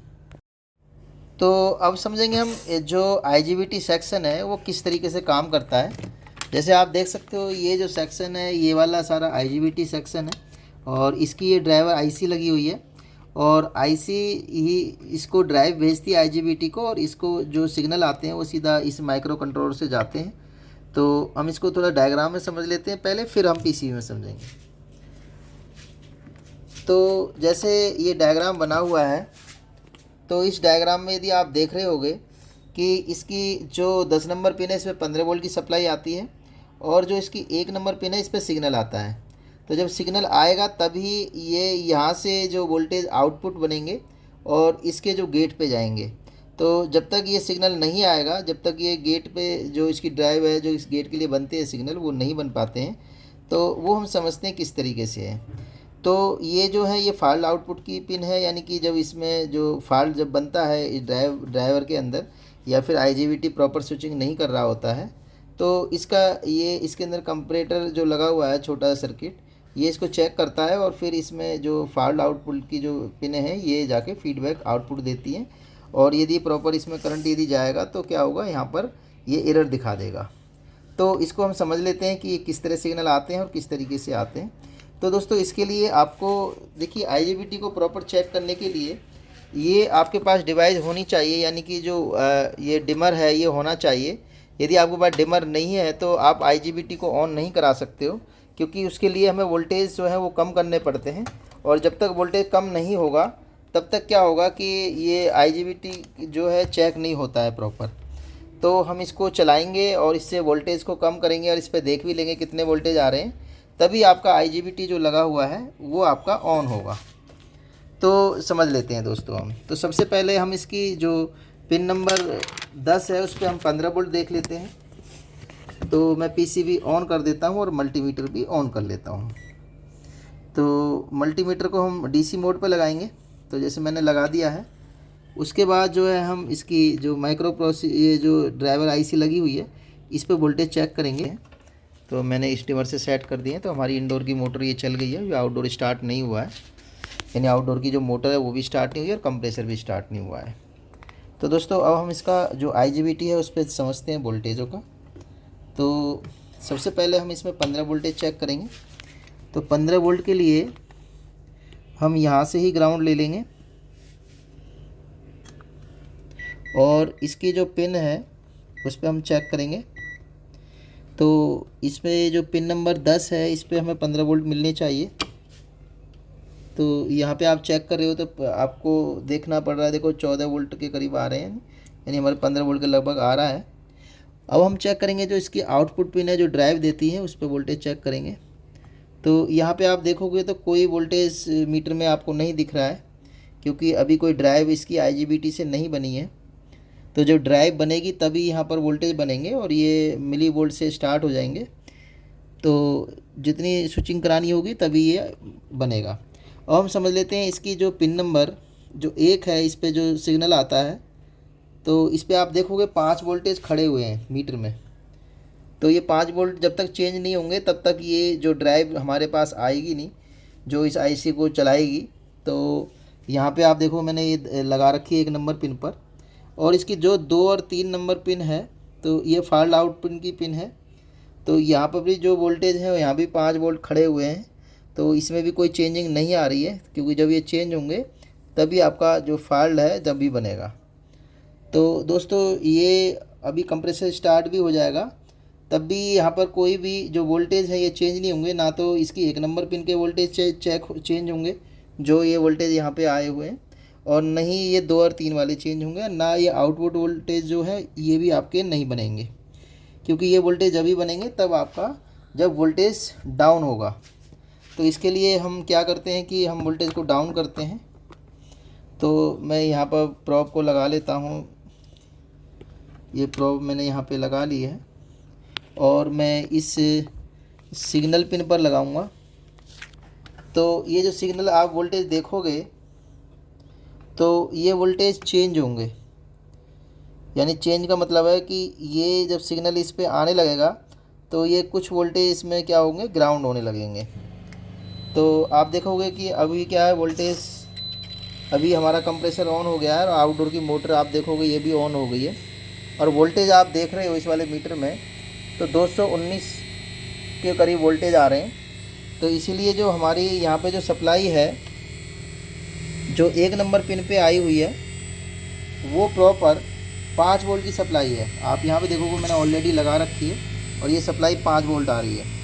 तो अब समझेंगे हम जो IGBT सेक्शन है वो किस तरीके से काम करता है। जैसे आप देख सकते हो ये जो सेक्शन है ये वाला सारा IGBT सेक्शन है और इसकी ये ड्राइवर IC लगी हुई है और IC ही इसको ड्राइव भेजती है IGBT को और इसको जो सिग्नल आते हैं वो सीधा इस माइक्रो कंट्रोलर से जाते हैं। तो हम इसको थोड़ा डायग्राम में समझ लेते हैं पहले, फिर हम PCB में समझेंगे। तो जैसे ये डायग्राम बना हुआ है, तो इस डायग्राम में यदि आप देख रहे होगे कि इसकी जो 10 नंबर पिन है इसमें 15 वोल्ट की सप्लाई आती है और जो इसकी 1 नंबर पिन है इस पर सिग्नल आता है। तो जब सिग्नल आएगा तभी ये यहाँ से जो वोल्टेज आउटपुट बनेंगे और इसके जो गेट पे जाएंगे। तो जब तक ये सिग्नल नहीं आएगा, जब तक ये गेट पे जो इसकी ड्राइव है जो इस गेट के लिए बनते हैं सिग्नल वो नहीं बन पाते हैं। तो वो हम समझते हैं किस तरीके से है। तो ये जो है ये फॉल्ट आउटपुट की पिन है, यानी कि जब इसमें जो फॉल्ट जब बनता है इस ड्राइवर के अंदर या फिर IGBT प्रॉपर स्विचिंग नहीं कर रहा होता है, तो इसका ये इसके अंदर कंपैरेटर जो लगा हुआ है छोटा सर्किट, ये इसको चेक करता है और फिर इसमें जो फॉल्ट आउटपुट की जो पिन है ये जाके फीडबैक आउटपुट देती हैं। और यदि प्रॉपर इसमें करंट यदि जाएगा तो क्या होगा, यहाँ पर ये एरर दिखा देगा। तो इसको हम समझ लेते हैं कि ये किस तरह सिग्नल आते हैं और किस तरीके से आते हैं। तो दोस्तों इसके लिए आपको देखिए IGBT को प्रॉपर चेक करने के लिए ये आपके पास डिवाइस होनी चाहिए, यानी कि जो ये डिमर है ये होना चाहिए। यदि आपके पास डिमर नहीं है तो आप IGBT को ऑन नहीं करा सकते हो, क्योंकि उसके लिए हमें वोल्टेज जो है वो कम करने पड़ते हैं और जब तक वोल्टेज कम नहीं होगा तब तक क्या होगा कि ये IGBT जो है चेक नहीं होता है प्रॉपर। तो हम इसको चलाएंगे और इससे वोल्टेज को कम करेंगे और इस पर देख भी लेंगे कितने वोल्टेज आ रहे हैं, तभी आपका IGBT जो लगा हुआ है वो आपका ऑन होगा। तो समझ लेते हैं दोस्तों हम। तो सबसे पहले हम इसकी जो पिन नंबर 10 है उस पर हम 15 वोल्ट देख लेते हैं। तो मैं PCB ऑन कर देता हूँ और मल्टीमीटर भी ऑन कर लेता हूँ। तो मल्टीमीटर को हम DC मोड पर लगाएंगे। तो जैसे मैंने लगा दिया है, उसके बाद जो है हम इसकी जो ये जो ड्राइवर IC लगी हुई है इस पर वोल्टेज चेक करेंगे। तो मैंने इस डिमर से सेट कर दिए हैं। तो हमारी इंडोर की मोटर ये चल गई है, जो आउटडोर स्टार्ट नहीं हुआ है, यानी आउटडोर की जो मोटर है वो भी स्टार्ट नहीं हुई और कंप्रेसर भी स्टार्ट नहीं हुआ है। तो दोस्तों अब हम इसका जो IGBT है उस पर समझते हैं वोल्टेजों का। तो सबसे पहले हम इसमें 15 वोल्टेज चेक करेंगे। तो 15 वोल्ट के लिए हम यहाँ से ही ग्राउंड ले लेंगे और इसकी जो पिन है उस पर हम चेक करेंगे। तो इसमें जो पिन नंबर 10 है इस पर हमें 15 वोल्ट मिलने चाहिए। तो यहाँ पे आप चेक कर रहे हो तो आपको देखना पड़ रहा है, देखो 14 वोल्ट के करीब आ रहे हैं, यानी हमारे 15 वोल्ट के लगभग आ रहा है। अब हम चेक करेंगे जो इसकी आउटपुट पिन है जो ड्राइव देती है उस पर वोल्टेज चेक करेंगे। तो यहाँ पे आप देखोगे तो कोई वोल्टेज मीटर में आपको नहीं दिख रहा है, क्योंकि अभी कोई ड्राइव इसकी IGBT से नहीं बनी है। तो जब ड्राइव बनेगी तभी यहाँ पर वोल्टेज बनेंगे और ये मिली वोल्ट से स्टार्ट हो जाएंगे। तो जितनी स्विचिंग करानी होगी तभी ये बनेगा। अब हम समझ लेते हैं इसकी जो पिन नंबर जो 1 है इस पे जो सिग्नल आता है, तो इस पे आप देखोगे 5 वोल्टेज खड़े हुए हैं मीटर में। तो ये 5 वोल्ट जब तक चेंज नहीं होंगे तब तक ये जो ड्राइव हमारे पास आएगी नहीं, जो इस IC को चलाएगी। तो यहाँ पे आप देखो मैंने ये लगा रखी है 1 नंबर पिन पर, और इसकी जो 2 और 3 नंबर पिन है तो ये फॉल्ट आउट पिन की पिन है। तो यहाँ पर भी जो वोल्टेज है यहाँ भी 5 वोल्ट खड़े हुए हैं, तो इसमें भी कोई चेंजिंग नहीं आ रही है, क्योंकि जब ये चेंज होंगे तभी आपका जो फॉल्ट है जब भी बनेगा। तो दोस्तों ये अभी कंप्रेसर स्टार्ट भी हो जाएगा, तब भी यहाँ पर कोई भी जो वोल्टेज है ये चेंज नहीं होंगे, ना तो इसकी 1 नंबर पिन के वोल्टेज चेंज होंगे जो ये वोल्टेज यहाँ पे आए हुए हैं, और नहीं ये 2 और 3 वाले चेंज होंगे, ना ये आउटपुट वोल्टेज जो है ये भी आपके नहीं बनेंगे, क्योंकि ये वोल्टेज अभी बनेंगे तब आपका जब वोल्टेज डाउन होगा। तो इसके लिए हम क्या करते हैं कि हम वोल्टेज को डाउन करते हैं। तो मैं यहाँ पर प्रॉब को लगा लेता हूँ, ये प्रॉब मैंने यहाँ पे लगा ली है, और मैं इस सिग्नल पिन पर लगाऊंगा। तो ये जो सिग्नल आप वोल्टेज देखोगे तो ये वोल्टेज चेंज होंगे, यानी चेंज का मतलब है कि ये जब सिग्नल इस पे आने लगेगा तो ये कुछ वोल्टेज इसमें क्या होंगे, ग्राउंड होने लगेंगे। तो आप देखोगे कि अभी क्या है, वोल्टेज अभी हमारा कंप्रेसर ऑन हो गया है, और आउटडोर की मोटर आप देखोगे ये भी ऑन हो गई है, और वोल्टेज आप देख रहे हो इस वाले मीटर में तो 219 के करीब वोल्टेज आ रहे हैं। तो इसीलिए जो हमारी यहाँ पे जो सप्लाई है जो 1 नंबर पिन पे आई हुई है वो प्रॉपर 5 वोल्ट की सप्लाई है। आप यहाँ पे देखोगे मैंने ऑलरेडी लगा रखी है, और ये सप्लाई 5 वोल्ट आ रही है।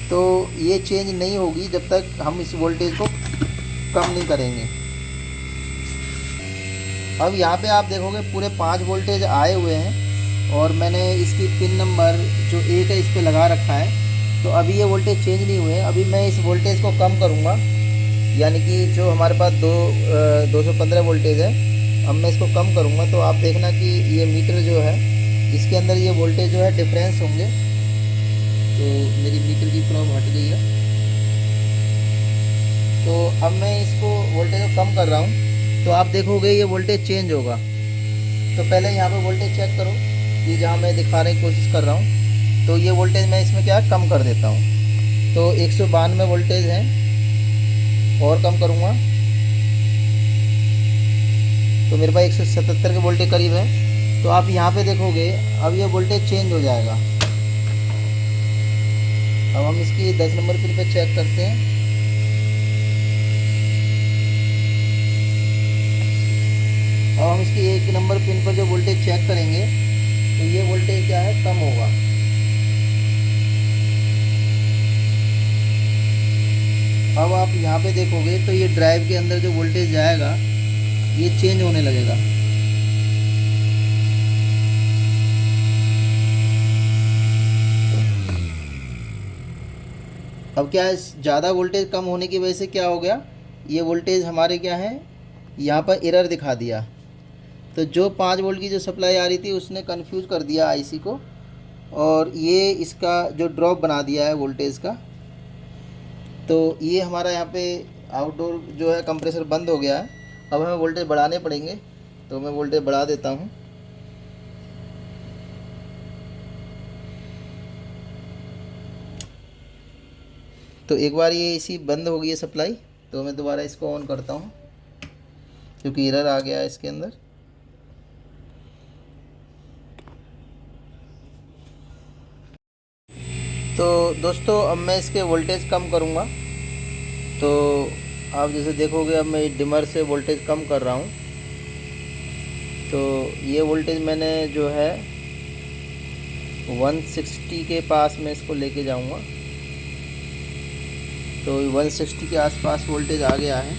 तो ये चेंज नहीं होगी जब तक हम इस वोल्टेज को कम नहीं करेंगे। अब यहाँ पे आप देखोगे पूरे 5 वोल्टेज आए हुए हैं, और मैंने इसकी पिन नंबर जो 1 है इस पर लगा रखा है। तो अभी ये वोल्टेज चेंज नहीं हुए हैं। अभी मैं इस वोल्टेज को कम करूँगा, यानी कि जो हमारे पास 215 वोल्टेज है, अब मैं इसको कम करूँगा तो आप देखना कि ये मीटर जो है इसके अंदर ये वोल्टेज जो है डिफरेंस होंगे। तो मेरी मीटर की प्रॉब हट गई है, तो अब मैं इसको वोल्टेज को कम कर रहा हूँ, तो आप देखोगे ये वोल्टेज चेंज होगा। तो पहले यहाँ पे वोल्टेज चेक करो, ये जहाँ मैं दिखाने की कोशिश कर रहा हूँ, तो ये वोल्टेज मैं इसमें क्या कम कर देता हूँ। तो 192 वोल्टेज है, और कम करूँगा तो मेरे पास 177 के वोल्टेज करीब है। तो आप यहाँ पे देखोगे अब ये वोल्टेज चेंज हो जाएगा। अब हम इसकी 10 नंबर पिन पे चेक करते हैं। अब हम इसकी 1 नंबर पिन पर जो वोल्टेज चेक करेंगे तो ये वोल्टेज क्या है, कम होगा। अब आप यहाँ पे देखोगे तो ये ड्राइव के अंदर जो वोल्टेज जाएगा ये चेंज होने लगेगा। अब क्या है, ज़्यादा वोल्टेज कम होने की वजह से क्या हो गया, ये वोल्टेज हमारे क्या है यहाँ पर एरर दिखा दिया। तो जो 5 वोल्ट की जो सप्लाई आ रही थी उसने कंफ्यूज कर दिया आईसी को, और ये इसका जो ड्रॉप बना दिया है वोल्टेज का। तो ये हमारा यहाँ पे आउटडोर जो है कंप्रेसर बंद हो गया है। अब हमें वोल्टेज बढ़ाने पड़ेंगे, तो मैं वोल्टेज बढ़ा देता हूँ। तो एक बार ये एसी बंद हो गई है सप्लाई, तो मैं दोबारा इसको ऑन करता हूँ क्योंकि एरर आ गया है इसके अंदर। तो दोस्तों अब मैं इसके वोल्टेज कम करूँगा। तो आप जैसे देखोगे अब मैं डिमर से वोल्टेज कम कर रहा हूँ। तो ये वोल्टेज मैंने जो है 160 के पास में इसको लेके जाऊँगा। तो 160 के आसपास वोल्टेज आ गया है।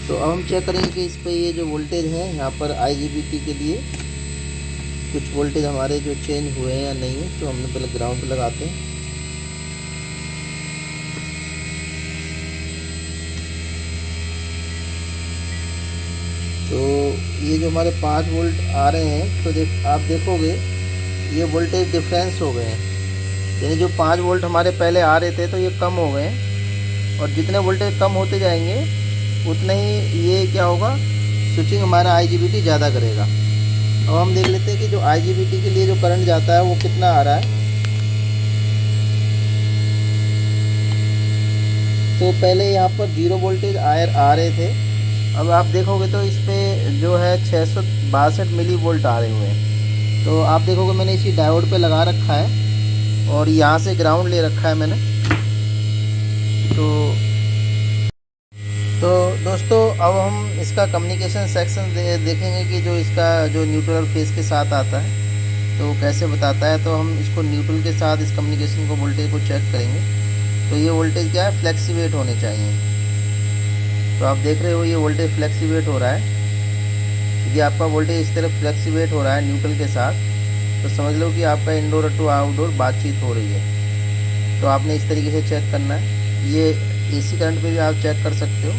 तो अब हम चेक करेंगे कि इस पर ये जो वोल्टेज है यहाँ पर IGBT के लिए कुछ वोल्टेज हमारे जो चेंज हुए हैं या नहीं है। तो हमने पहले ग्राउंड पे लगाते हैं। तो ये जो हमारे 5 वोल्ट आ रहे हैं, तो आप देखोगे ये वोल्टेज डिफरेंस हो गए हैं, यानी जो 5 वोल्ट हमारे पहले आ रहे थे तो ये कम हो गए हैं, और जितने वोल्टेज कम होते जाएंगे उतना ही ये क्या होगा, स्विचिंग हमारा IGBT ज़्यादा करेगा। अब हम देख लेते हैं कि जो IGBT के लिए जो करंट जाता है वो कितना आ रहा है। तो पहले यहाँ पर 0 वोल्टेज आ रहे थे, अब आप देखोगे तो इस पे जो है 662 मिली वोल्ट आ रहे हुए हैं। तो आप देखोगे मैंने इसी डायोड पे लगा रखा है और यहाँ से ग्राउंड ले रखा है मैंने। तो दोस्तों अब हम इसका कम्युनिकेशन सेक्शन देखेंगे कि जो इसका जो न्यूट्रल और फेस के साथ आता है तो कैसे बताता है। तो हम इसको न्यूट्रल के साथ इस कम्युनिकेशन को वोल्टेज को चेक करेंगे। तो ये वोल्टेज क्या है, फ्लेक्सिवेट होने चाहिए। तो आप देख रहे हो ये वोल्टेज फ्लेक्सिवेट हो रहा है। यदि आपका वोल्टेज इस तरह फ्लेक्सिवेट हो रहा है न्यूट्रल के साथ तो समझ लो कि आपका इंडोर टू आउटडोर बातचीत हो रही है। तो आपने इस तरीके से चेक करना है। ये एसी करंट पे भी आप चेक कर सकते हो।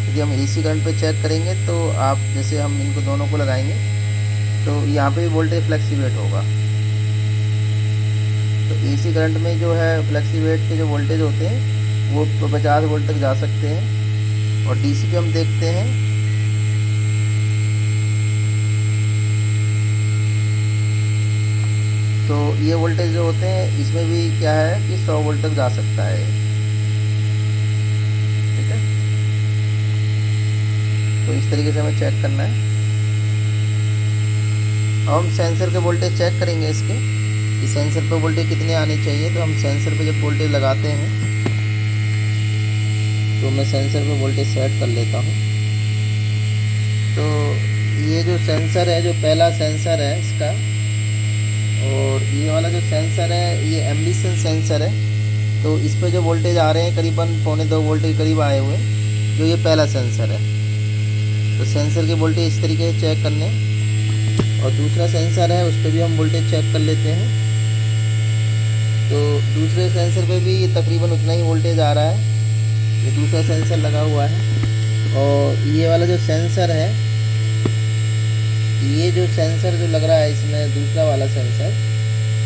यदि हम एसी करंट पे चेक करेंगे तो आप जैसे हम इनको दोनों को लगाएंगे तो यहाँ पे भी वोल्टेज फ्लेक्सिवेट होगा। तो एसी करंट में जो है फ्लेक्सिवेट के जो वोल्टेज होते हैं वो 50 वोल्ट तक जा सकते हैं। और डीसी पे हम देखते हैं तो ये वोल्टेज जो होते हैं इसमें भी क्या है कि 100 वोल्ट तक जा सकता है। ठीक है, तो इस तरीके से हमें चेक करना है। अब हम सेंसर के वोल्टेज चेक करेंगे इसके कि सेंसर पे वोल्टेज कितने आने चाहिए। तो हम सेंसर पे जब वोल्टेज लगाते हैं तो मैं सेंसर पे वोल्टेज सेट कर लेता हूँ। तो ये जो सेंसर है, जो पहला सेंसर है इसका, और ये वाला जो सेंसर है ये एम्बिशन सेंसर है। तो इस पे जो वोल्टेज आ रहे हैं करीबन 1.25 वोल्ट के करीब आए हुए हैं, जो ये पहला सेंसर है। तो सेंसर के वोल्टेज इस तरीके से चेक करने। और दूसरा सेंसर है उस पर भी हम वोल्टेज चेक कर लेते हैं। तो दूसरे सेंसर पे भी ये तकरीबन उतना ही वोल्टेज आ रहा है। ये दूसरा सेंसर लगा हुआ है। और ये वाला जो सेंसर है, ये जो सेंसर जो लग रहा है इसमें दूसरा वाला सेंसर,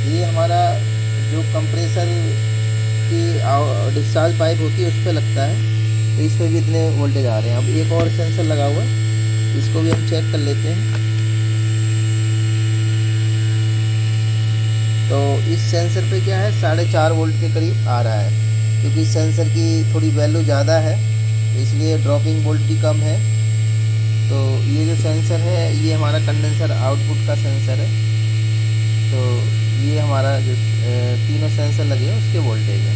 ये हमारा जो कंप्रेसर की डिस्चार्ज पाइप होती है उस पर लगता है। तो इस पर भी इतने वोल्टेज आ रहे हैं। अब एक और सेंसर लगा हुआ है, इसको भी हम चेक कर लेते हैं। तो इस सेंसर पे क्या है 4.5 वोल्ट के करीब आ रहा है। क्योंकि इस सेंसर की थोड़ी वैल्यू ज़्यादा है इसलिए ड्रॉपिंग वोल्ट भी कम है। तो ये जो सेंसर है ये हमारा कंडेंसर आउटपुट का सेंसर है। तो ये हमारा जो तीनों सेंसर लगे हैं उसके वोल्टेज है।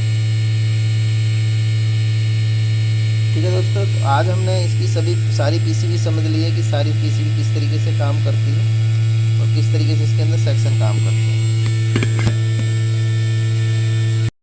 ठीक है दोस्तों, तो आज हमने इसकी सारी पीसीबी समझ ली है कि सारी पीसीबी किस तरीके से काम करती है और किस तरीके से इसके अंदर सेक्शन काम करते हैं।